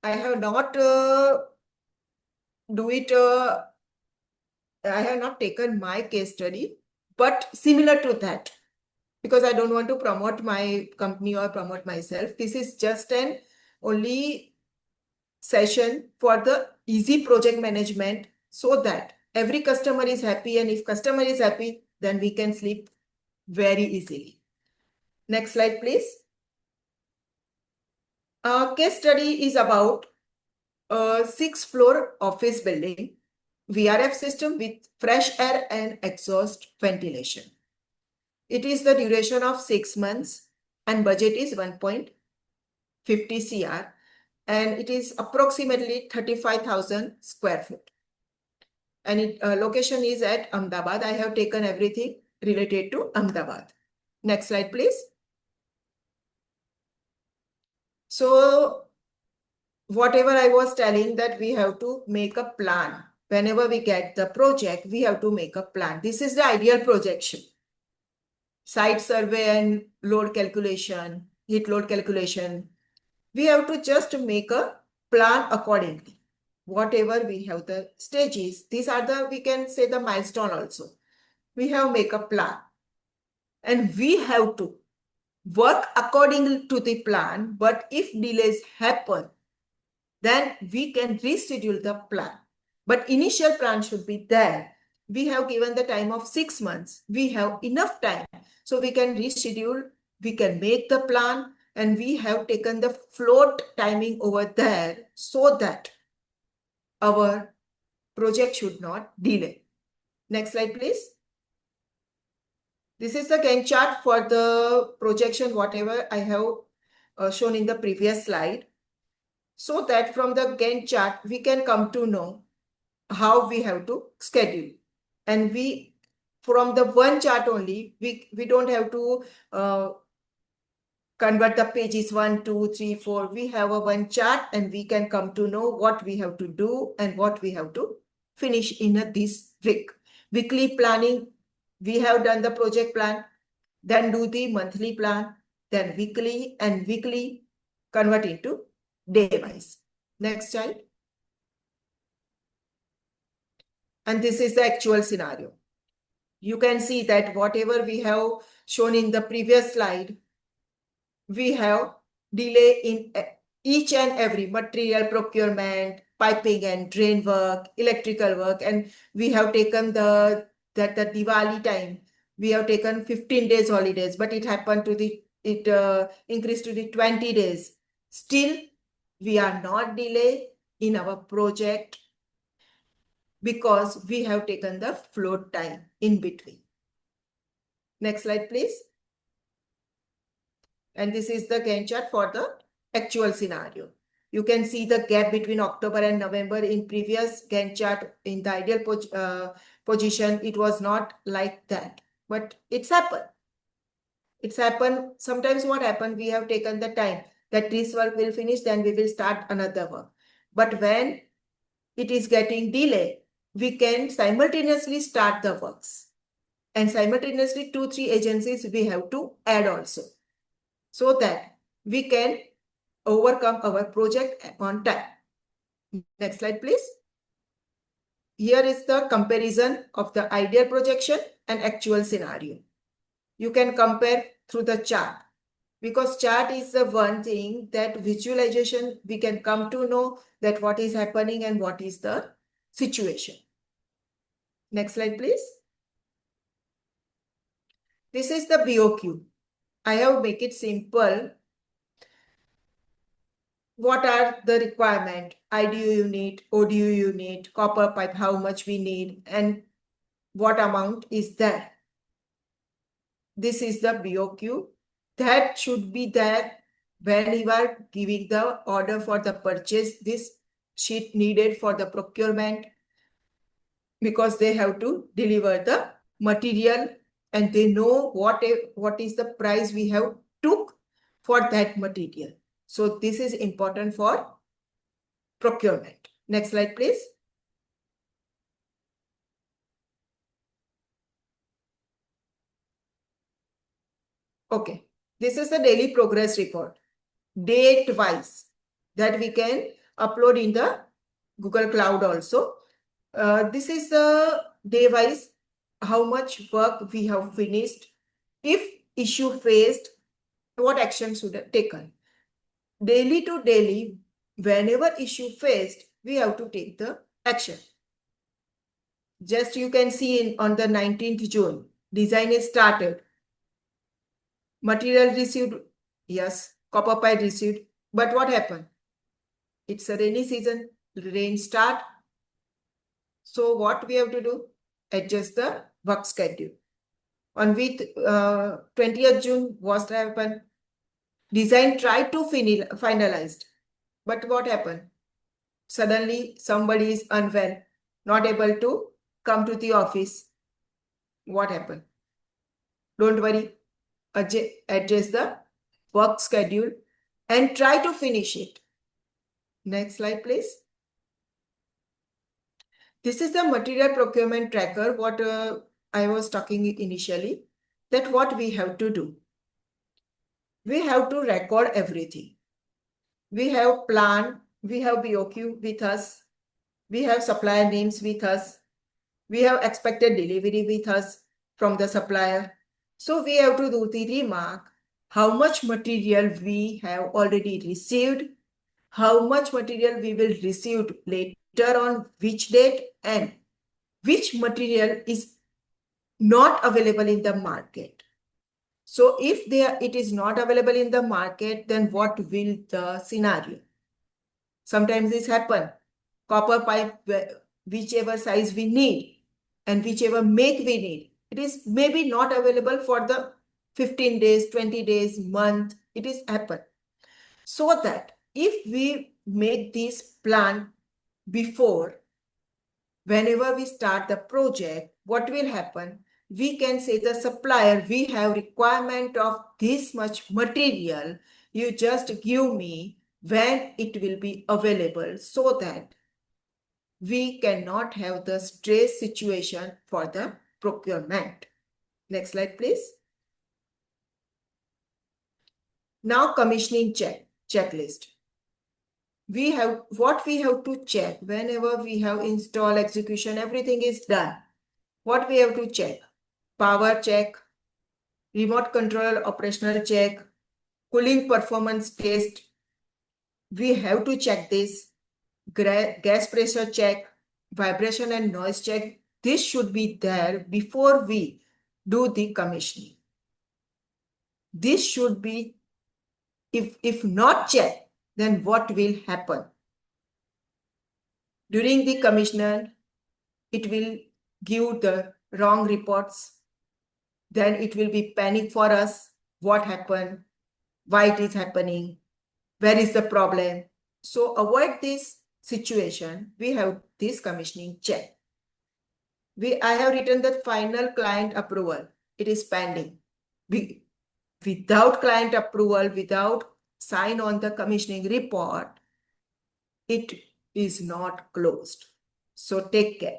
I have not I have not taken my case study, but similar to that, because I don't want to promote my company or promote myself. This is just an only session for the easy project management so that every customer is happy, and if customer is happy, then we can sleep very easily. Next slide, please. Case study is about a 6th-floor office building, VRF system with fresh air and exhaust ventilation. It is the duration of 6 months and budget is 1.50 CR, and it is approximately 35,000 square feet. And location is at Ahmedabad. I have taken everything related to Ahmedabad. Next slide, please. So whatever I was telling that we have to make a plan. Whenever we get the project, we have to make a plan. This is the ideal projection. Site survey and load calculation, heat load calculation. We have to just make a plan accordingly. Whatever we have the stages, these are the, we can say the milestone also. We have make a plan. And we have to work according to the plan. But if delays happen, then we can reschedule the plan. But initial plan should be there. We have given the time of 6 months. We have enough time. So we can reschedule, we can make the plan, and we have taken the float timing over there so that our project should not delay. Next slide, please. This is the Gantt chart for the projection, whatever I have shown in the previous slide. So that from the Gantt chart, we can come to know how we have to schedule. And we, from the one chart only, we don't have to convert the pages 1, 2, 3, 4. We have a one chart and we can come to know what we have to do and what we have to finish in this week. Weekly planning, we have done the project plan, then do the monthly plan, then weekly, and weekly convert into day-wise. Next slide. And this is the actual scenario. You can see that whatever we have shown in the previous slide, we have delay in each and every material procurement, piping and drain work, electrical work, and we have taken the Diwali time. We have taken 15 days holidays, but it happened to it increased to the 20 days. Still, we are not delay in our project. because we have taken the float time in between. Next slide, please. And this is the Gantt chart for the actual scenario. You can see the gap between October and November in previous Gantt chart. In the ideal position, it was not like that, but it's happened. It's happened. Sometimes what happened, we have taken the time that this work will finish, then we will start another work. But when it is getting delayed, we can simultaneously start the works. And simultaneously 2-3 agencies we have to add also, so that we can overcome our project on time. Next slide, please. Here is the comparison of the ideal projection and actual scenario. You can compare through the chart, because chart is the one thing that visualization we can come to know that what is happening and what is the situation. Next slide, please. This is the BOQ. I have make it simple. What are the requirement? IDU unit, ODU unit, copper pipe, how much we need, and what amount is there. This is the BOQ. That should be there when you are giving the order for the purchase. This sheet needed for the procurement, because they have to deliver the material and they know what is the price we have took for that material. So this is important for procurement. Next slide, please. Okay, this is the daily progress report, date-wise, that we can upload in the Google Cloud also. This is the day-wise, how much work we have finished. If issue faced, what action should have taken. Daily to daily, whenever issue faced, we have to take the action. Just you can see on the 19th June, design is started. Material received, yes, copper pipe received. But what happened? It's a rainy season, rain start. So what we have to do? Adjust the work schedule. On with 20th June, what happened? Design tried to finalized. But what happened? Suddenly somebody is unwell, not able to come to the office. What happened? Don't worry. Adjust the work schedule and try to finish it. Next slide, please. This is the material procurement tracker, what I was talking initially, that what we have to do. We have to record everything. We have plan, we have BOQ with us, we have supplier names with us, we have expected delivery with us from the supplier. So we have to do the remark, how much material we have already received, how much material we will receive later on which date, and which material is not available in the market. So if it is not available in the market, then what will the scenario? Sometimes this happen. Copper pipe, whichever size we need and whichever make we need, it is maybe not available for the 15 days, 20 days, month. It is happen. So that if we make this plan before, whenever we start the project, what will happen? We can say the supplier, we have requirement of this much material. You just give me when it will be available, so that we cannot have the stress situation for the procurement. Next slide, please. Now commissioning checklist. We have what we have to check whenever we have install, execution, everything is done. What we have to check? Power check, remote control operational check, cooling performance test. We have to check this. Gas pressure check, vibration and noise check. This should be there before we do the commissioning. This should be, if not checked, then what will happen? During the commissioning, it will give the wrong reports. Then it will be panic for us. What happened? Why it is happening? Where is the problem? So avoid this situation. We have this commissioning check. I have written the final client approval. It is pending. Without client approval, without sign on the commissioning report, it is not closed. So take care.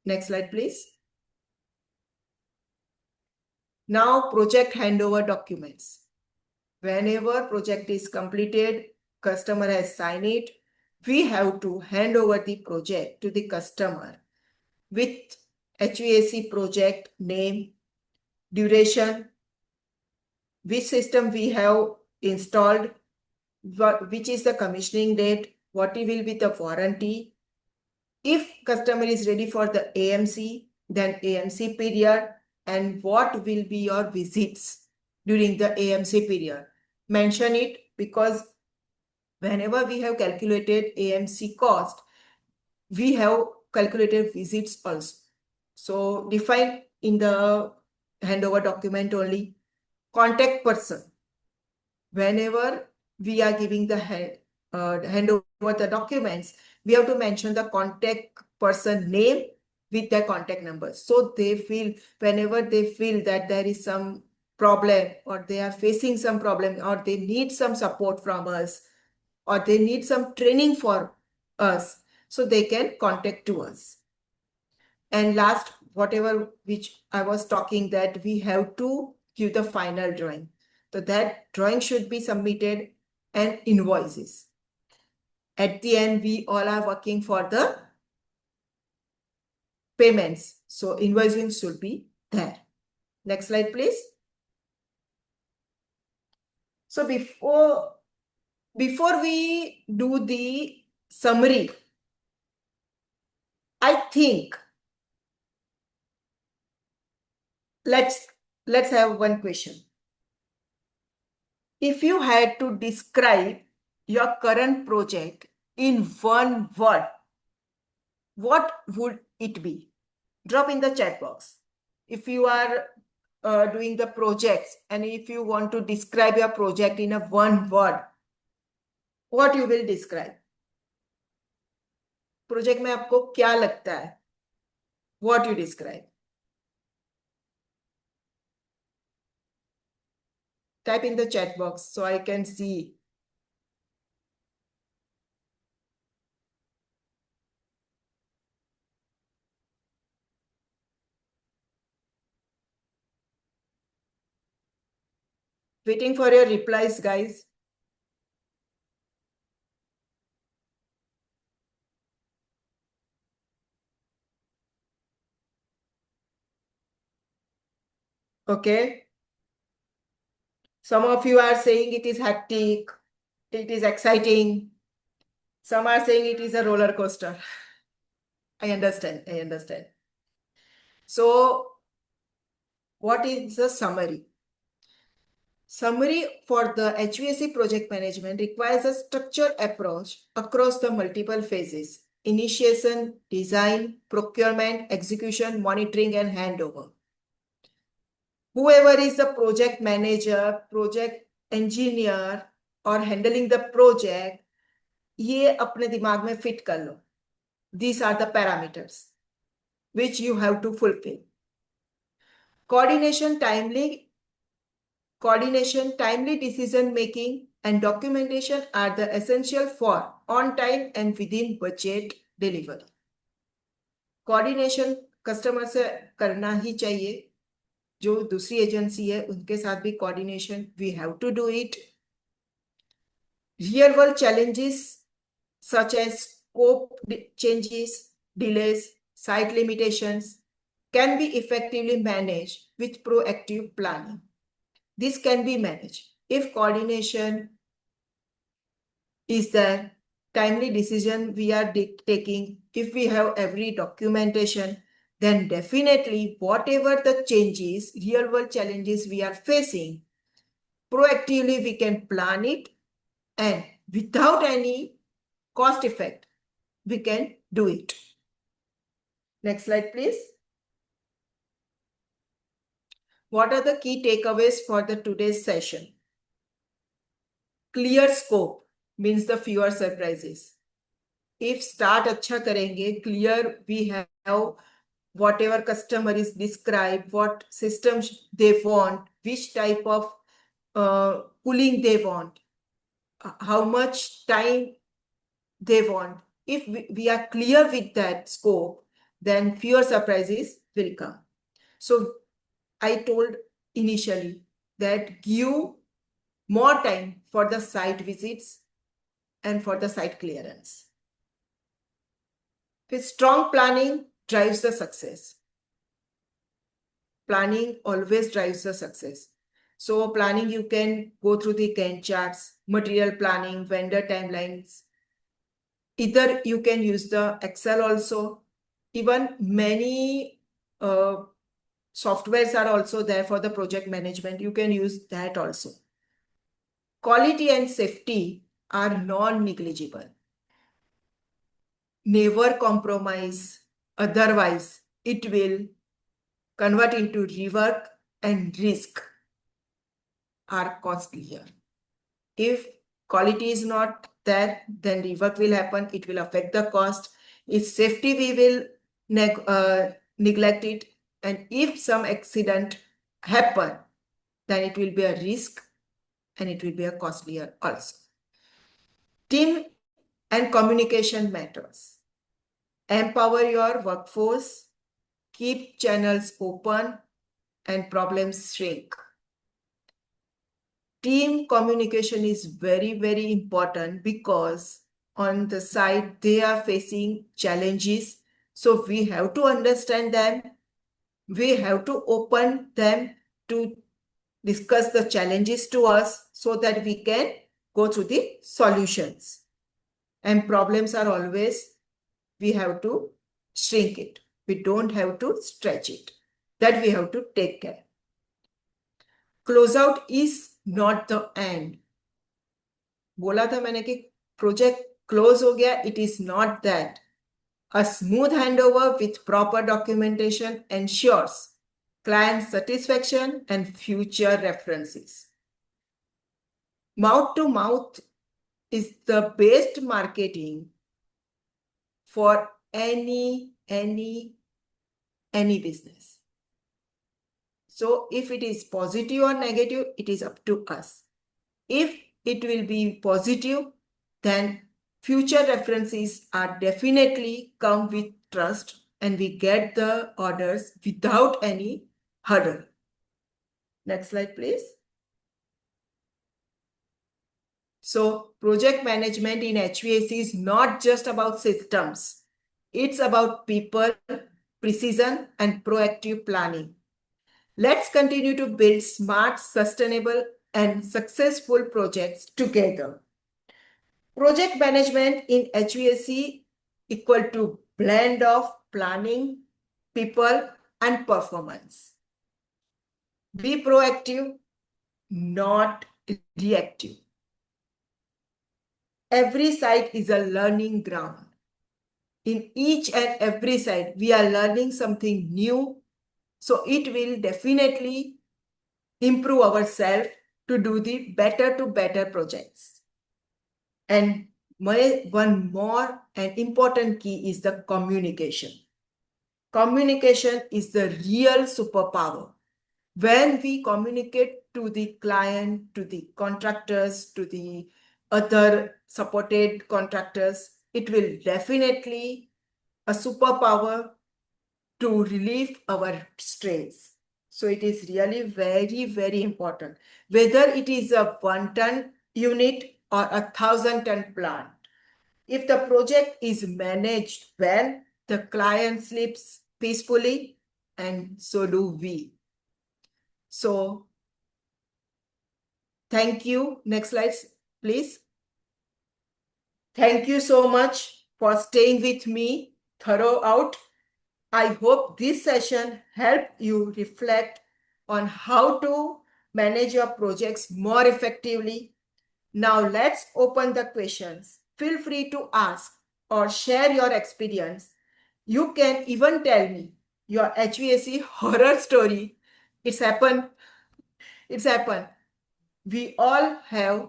Next slide, please. Now project handover documents. Whenever project is completed, customer has signed it, we have to hand over the project to the customer with HVAC project name, duration, which system we have installed, which is the commissioning date, what will be the warranty. If customer is ready for the AMC, then AMC period, and what will be your visits during the AMC period. Mention it, because whenever we have calculated AMC cost, we have calculated visits also. So define in the handover document only. Contact person. Whenever we are giving the handover the documents, we have to mention the contact person name with their contact number. So they feel, whenever they feel that there is some problem, or they are facing some problem, or they need some support from us, or they need some training for us, so they can contact to us. And last, whatever which I was talking, that we have to give the final drawing. So that drawing should be submitted and invoices. At the end, we all are working for the payments. So invoicing should be there. Next slide, please. So before we do the summary, I think let's have one question. If you had to describe your current project in one word, what would it be? Drop in the chat box. If you are doing the projects, and if you want to describe your project in a one word, what you will describe? Project में आपको क्या लगता है? What you describe? Type in the chat box so I can see. Waiting for your replies, guys. Okay. Some of you are saying it is hectic, it is exciting. Some are saying it is a roller coaster. I understand. So, what is the summary? Summary for the HVAC project management requires a structured approach across the multiple phases: initiation, design, procurement, execution, monitoring, and handover. Whoever is the project manager, project engineer, or handling the project, ये अपने दिमाग में fit कर लो. These are the parameters which you have to fulfill. Coordination, timely decision making, and documentation are the essential for on time and within budget delivery. Coordination customer से करना ही चाहिए. जो दूसरी एजेंसी है उनके साथ भी coordination we have to do it. Real world challenges such as scope changes, delays, site limitations can be effectively managed with proactive planning. This can be managed if coordination is there, timely decision we are taking, if we have every documentation, then definitely whatever the changes, real world challenges we are facing, proactively we can plan it, and without any cost effect, we can do it. Next slide, please. What are the key takeaways for the today's session? Clear scope means the fewer surprises. If start अच्छा करेंगे, clear we have whatever customer is described, what systems they want, which type of cooling they want, how much time they want. If we are clear with that scope, then fewer surprises will come. So I told initially that give more time for the site visits and for the site clearance. With strong planning drives the success. Planning always drives the success. So planning, you can go through the Gantt charts, material planning, vendor timelines. Either you can use the Excel also. Even many softwares are also there for the project management. You can use that also. Quality and safety are non-negligible. Never compromise. Otherwise, it will convert into rework and risk are costlier. If quality is not there, then rework will happen. It will affect the cost. If safety, we will neglect it. And if some accident happen, then it will be a risk and it will be a costlier also. Team and communication matters. Empower your workforce, keep channels open, and problems shrink. Team communication is very, very important because on the side, they are facing challenges. So we have to understand them. We have to open them to discuss the challenges to us so that we can go through the solutions. And problems are always, we have to shrink it. We don't have to stretch it. That we have to take care. Closeout is not the end. बोला था मैंने कि project close हो गया. It is not that. A smooth handover with proper documentation ensures client satisfaction and future references. Mouth to mouth is the best marketing for any business. So if it is positive or negative, it is up to us. If it will be positive, then future references are definitely come with trust and we get the orders without any hurdle. Next slide, please. So project management in HVAC is not just about systems. It's about people, precision, and proactive planning. Let's continue to build smart, sustainable, and successful projects together. Project management in HVAC equal to blend of planning, people, and performance. Be proactive, not reactive. Every site is a learning ground. In each and every site, we are learning something new. So it will definitely improve ourselves to do the better to better projects. And one more and important key is the communication. Communication is the real superpower. When we communicate to the client, to the contractors, to the other supported contractors, it will definitely a superpower to relieve our stress. So it is really very, very important. Whether it is a 1-ton unit or a 1,000-ton plant, if the project is managed well, the client sleeps peacefully, and so do we. So thank you. Next slide, please. Thank you so much for staying with me throughout. I hope this session helped you reflect on how to manage your projects more effectively. Now let's open the questions. Feel free to ask or share your experience. You can even tell me your HVAC horror story. It's happened. It's happened. We all have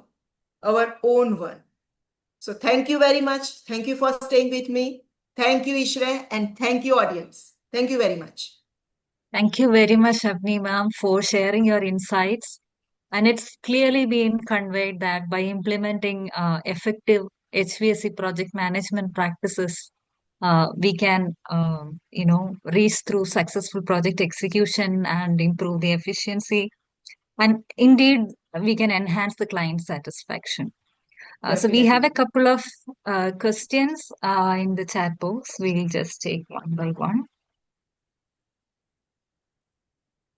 our own one. So thank you very much. Thank you for staying with me. Thank you, ISHRAE, and thank you, audience. Thank you very much. Thank you very much, Avani ma'am, for sharing your insights. And it's clearly been conveyed that by implementing effective HVAC project management practices, we can, reach through successful project execution and improve the efficiency. And indeed, we can enhance the client satisfaction. So we have a Definitely. couple of questions in the chat box. We'll just take one by one.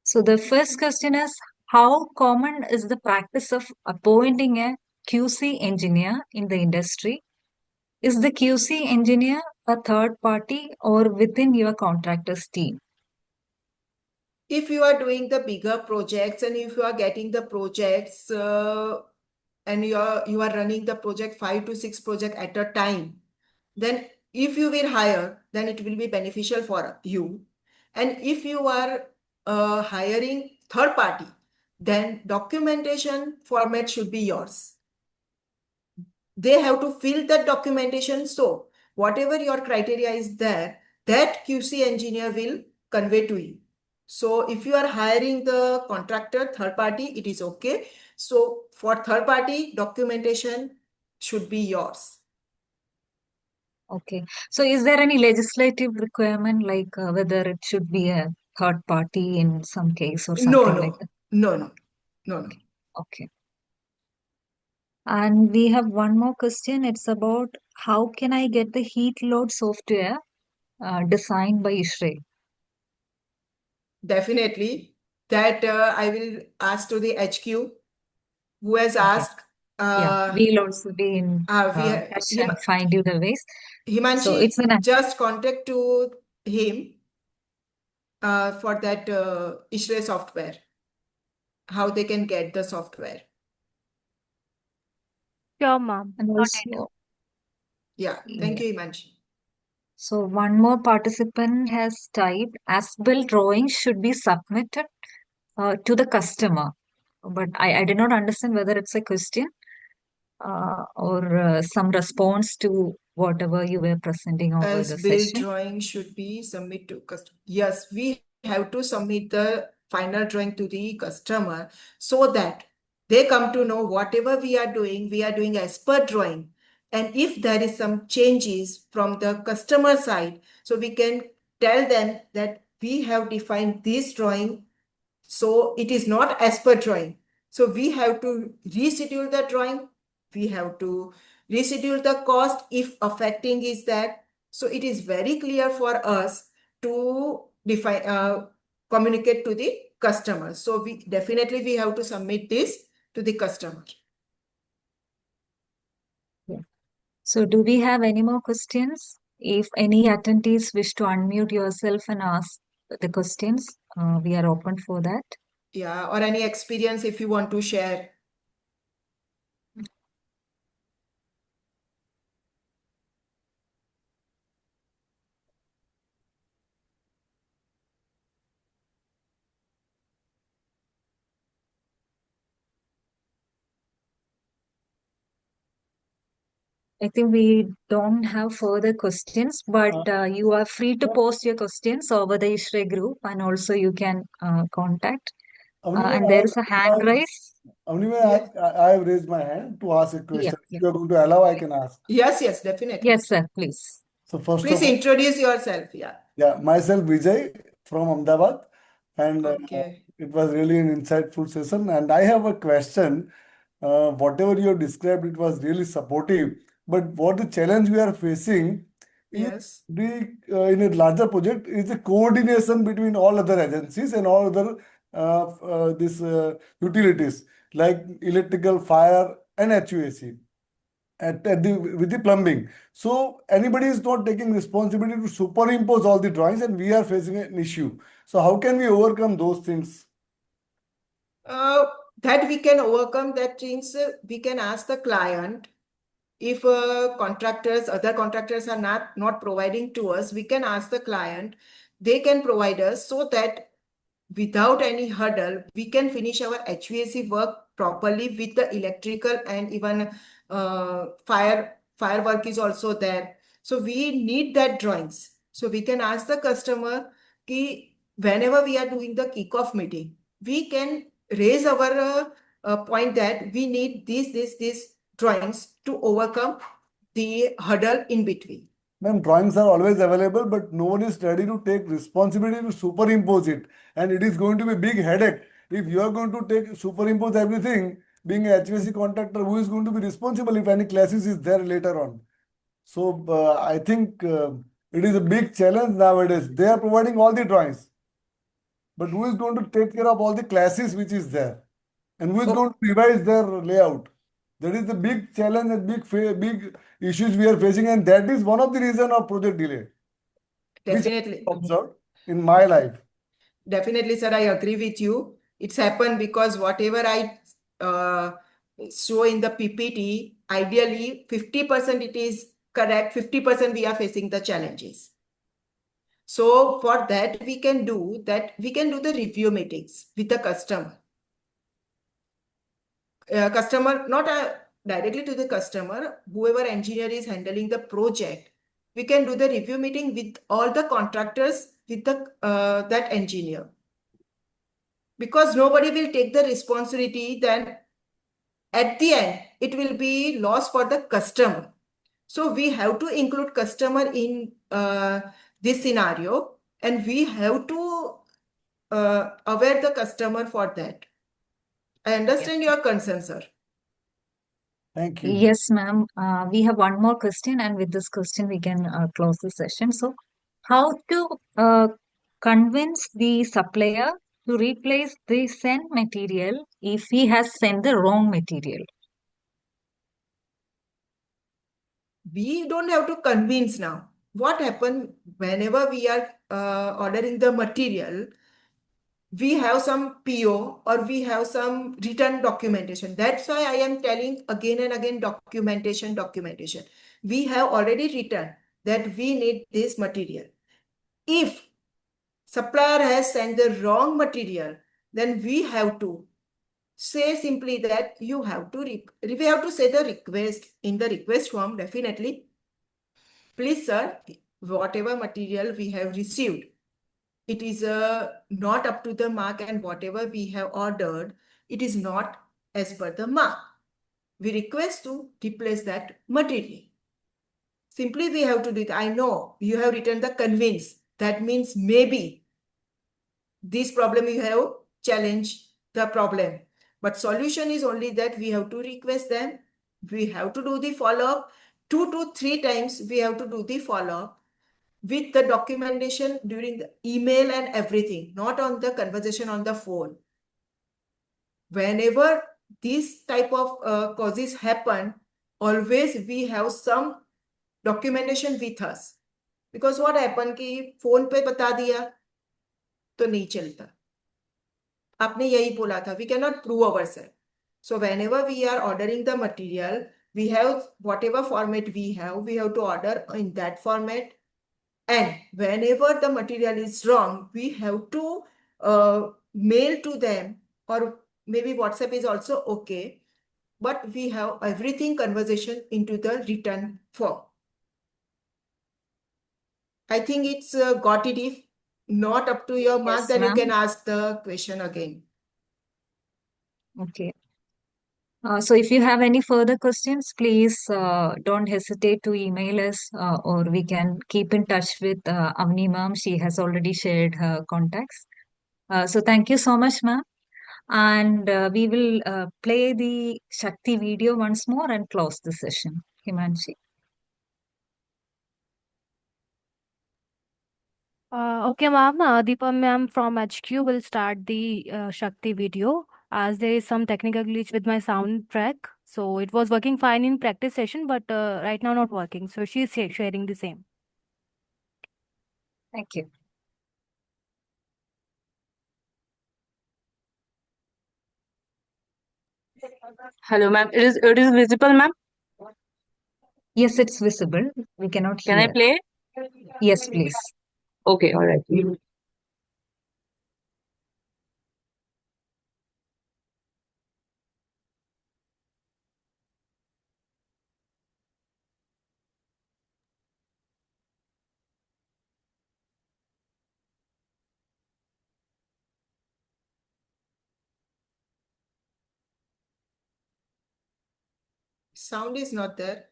So the first question is, how common is the practice of appointing a QC engineer in the industry? Is the QC engineer a third party or within your contractor's team? If you are doing the bigger projects and if you are getting the projects and you are running the project 5 to 6 projects at a time, then if you will hire, then it will be beneficial for you. And if you are hiring third party, then documentation format should be yours. They have to fill that documentation. So whatever your criteria is there, that QC engineer will convey to you. So if you are hiring the contractor, third party, it is okay. So for third party, documentation should be yours. Okay. So is there any legislative requirement like whether it should be a third party in some case or No, something like no, that? no, no, no, no. Okay. And we have one more question. It's about how can I get the heat load software designed by ISHRAE? Definitely. That I will ask to the HQ who has Okay. asked. Yeah, we'll also be in We touch and find you the ways. So Himanshi, it's an just contact to him for that ISHRAE software, how they can get the software. Sure, ma'am. and Noted. also Yeah, thank you, Himanshi. so one more participant has typed as-built drawings should be submitted to the customer. But I did not understand whether it's a question or some response to whatever you were presenting over As the build session. drawing should be submit to customer. Yes, we have to submit the final drawing to the customer so that they come to know whatever we are doing as per drawing. And if there is some changes from the customer side, so we can tell them that we have defined this drawing, so it is not as per drawing. So we have to reschedule the drawing. We have to reschedule the cost if affecting is that. So it is very clear for us to define, communicate to the customer. So we definitely have to submit this to the customer. Yeah. So do we have any more questions? If any attendees wish to unmute yourself and ask the questions, we are open for that. Yeah, or any experience if you want to share. I think we don't have further questions, but you are free to post your questions over the ISHRAE group, and also you can contact. And there is a hand raise. I have raised my hand to ask a question. Yeah. If you are going to allow, I can ask. Yes, definitely. Yes, sir, please. So first Please of all, introduce yourself. Yeah. myself Vijay from Ahmedabad, and Okay. it was really an insightful session. And I have a question. Whatever you have described, it was really supportive. But what the challenge we are facing is Yes. in a larger project is the coordination between all other agencies and all other utilities like electrical, fire, and HVAC with the plumbing. So anybody is not taking responsibility to superimpose all the drawings, and we are facing an issue. So how can we overcome those things? That we can overcome that things, we can ask the client if other contractors are not providing to us, we can ask the client, they can provide us, so that without any hurdle, we can finish our HVAC work properly with the electrical, and even fire work is also there. So we need that drawings. So we can ask the customer ki whenever we are doing the kickoff meeting, we can raise our point that we need these drawings to overcome the hurdle in between. Ma'am, drawings are always available, but no one is ready to take responsibility to superimpose it. And it is going to be a big headache. If you are going to superimpose everything, being a HVAC contractor, who is going to be responsible if any classes is there later on? So I think it is a big challenge nowadays. They are providing all the drawings, but who is going to take care of all the classes which is there? And who is going to revise their layout? That is the big challenge and big issues we are facing, and that is one of the reason of project delay. Definitely. Which I observed in my life. Definitely, sir, I agree with you. It's happened because whatever I show in the PPT, ideally 50% it is correct, 50% we are facing the challenges. So for that, we can do the review meetings with the customer. Not directly to the customer, whoever engineer is handling the project, we can do the review meeting with all the contractors with that engineer. Because nobody will take the responsibility, then at the end, it will be loss for the customer. So we have to include customer in this scenario, and we have to aware the customer for that. I understand your concern, sir. Thank you. Yes, ma'am. We have one more question, and with this question, we can close the session. So, how to convince the supplier to replace the sent material if he has sent the wrong material? We don't have to convince now. What happened whenever we are ordering the material, we have some PO or we have some written documentation. That's why I am telling again and again, documentation. We have already written that we need this material. If supplier has sent the wrong material, then we have to say simply that you have to, we have to say the request in the request form, definitely. Please, sir, whatever material we have received, it is not up to the mark, and whatever we have ordered, it is not as per the mark. We request to replace that material. Simply we have to do it. I know you have written the convince. That means maybe this problem you have challenged the problem. But solution is only that we have to request them. We have to do the follow-up. 2 to 3 times we have to do the follow-up with the documentation during the email and everything, not on the conversation on the phone. Whenever these type of causes happen, always we have some documentation with us. Because what happened कि phone पे बता दिया तो नहीं चलता. आपने यही बोला था, we cannot prove ourselves. So whenever we are ordering the material, we have whatever format we have to order in that format. And whenever the material is wrong, we have to mail to them, or maybe WhatsApp is also okay. But we have everything conversation into the written form. I think it's got it. If not up to your mark, Yes, then you ma'am. can ask the question again. Okay. So if you have any further questions, please don't hesitate to email us, or we can keep in touch with Avani ma'am. She has already shared her contacts. So thank you so much, ma'am. And we will play the Shakti video once more and close the session. Himanshi. Okay, ma'am. Deepa ma'am from HQ will start the Shakti video, as there is some technical glitch with my soundtrack. So it was working fine in practice session, but right now not working. So she's sharing the same. Thank you. Hello, ma'am. It is visible, ma'am. Yes, it's visible. We cannot Can I hear. play? Yes, please. Okay, all right. Sound is not there.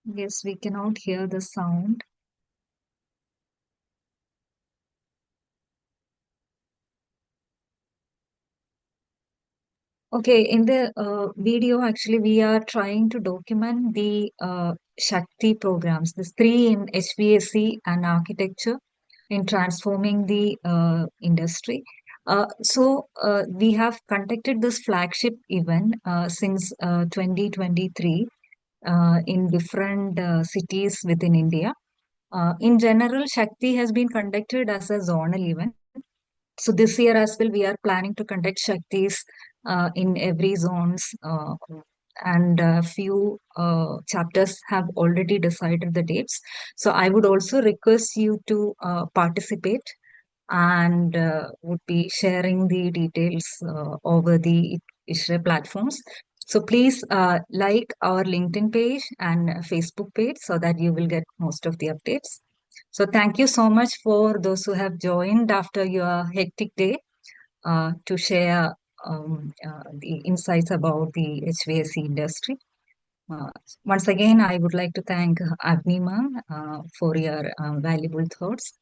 Yes, we cannot hear the sound. Okay, in the video, actually, we are trying to document the Shakti programs, the three in HVAC and architecture in transforming the industry. We have conducted this flagship event since 2023 in different cities within India. In general, Shakti has been conducted as a zonal event. So this year as well, we are planning to conduct Shaktis in every zones, and a few chapters have already decided the dates. So I would also request you to participate and would be sharing the details over the ISHRAE platforms. So please like our LinkedIn page and Facebook page so that you will get most of the updates. So thank you so much for those who have joined after your hectic day to share the insights about the HVAC industry. Uh, Once again, I would like to thank Avani ma'am for your valuable thoughts.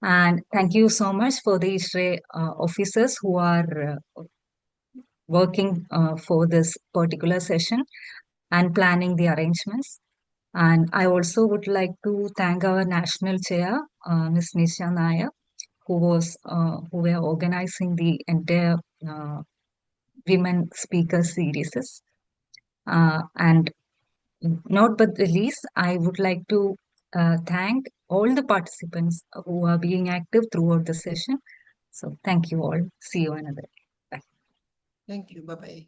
And thank you so much for the ISHRAE officers who are working for this particular session and planning the arrangements. And I also would like to thank our national chair, Ms. Nisha Nayak, who were organizing the entire women speaker series. And not but the least, I would like to thank all the participants who are being active throughout the session. So thank you all. See you another day. Bye. Thank you. Bye-bye.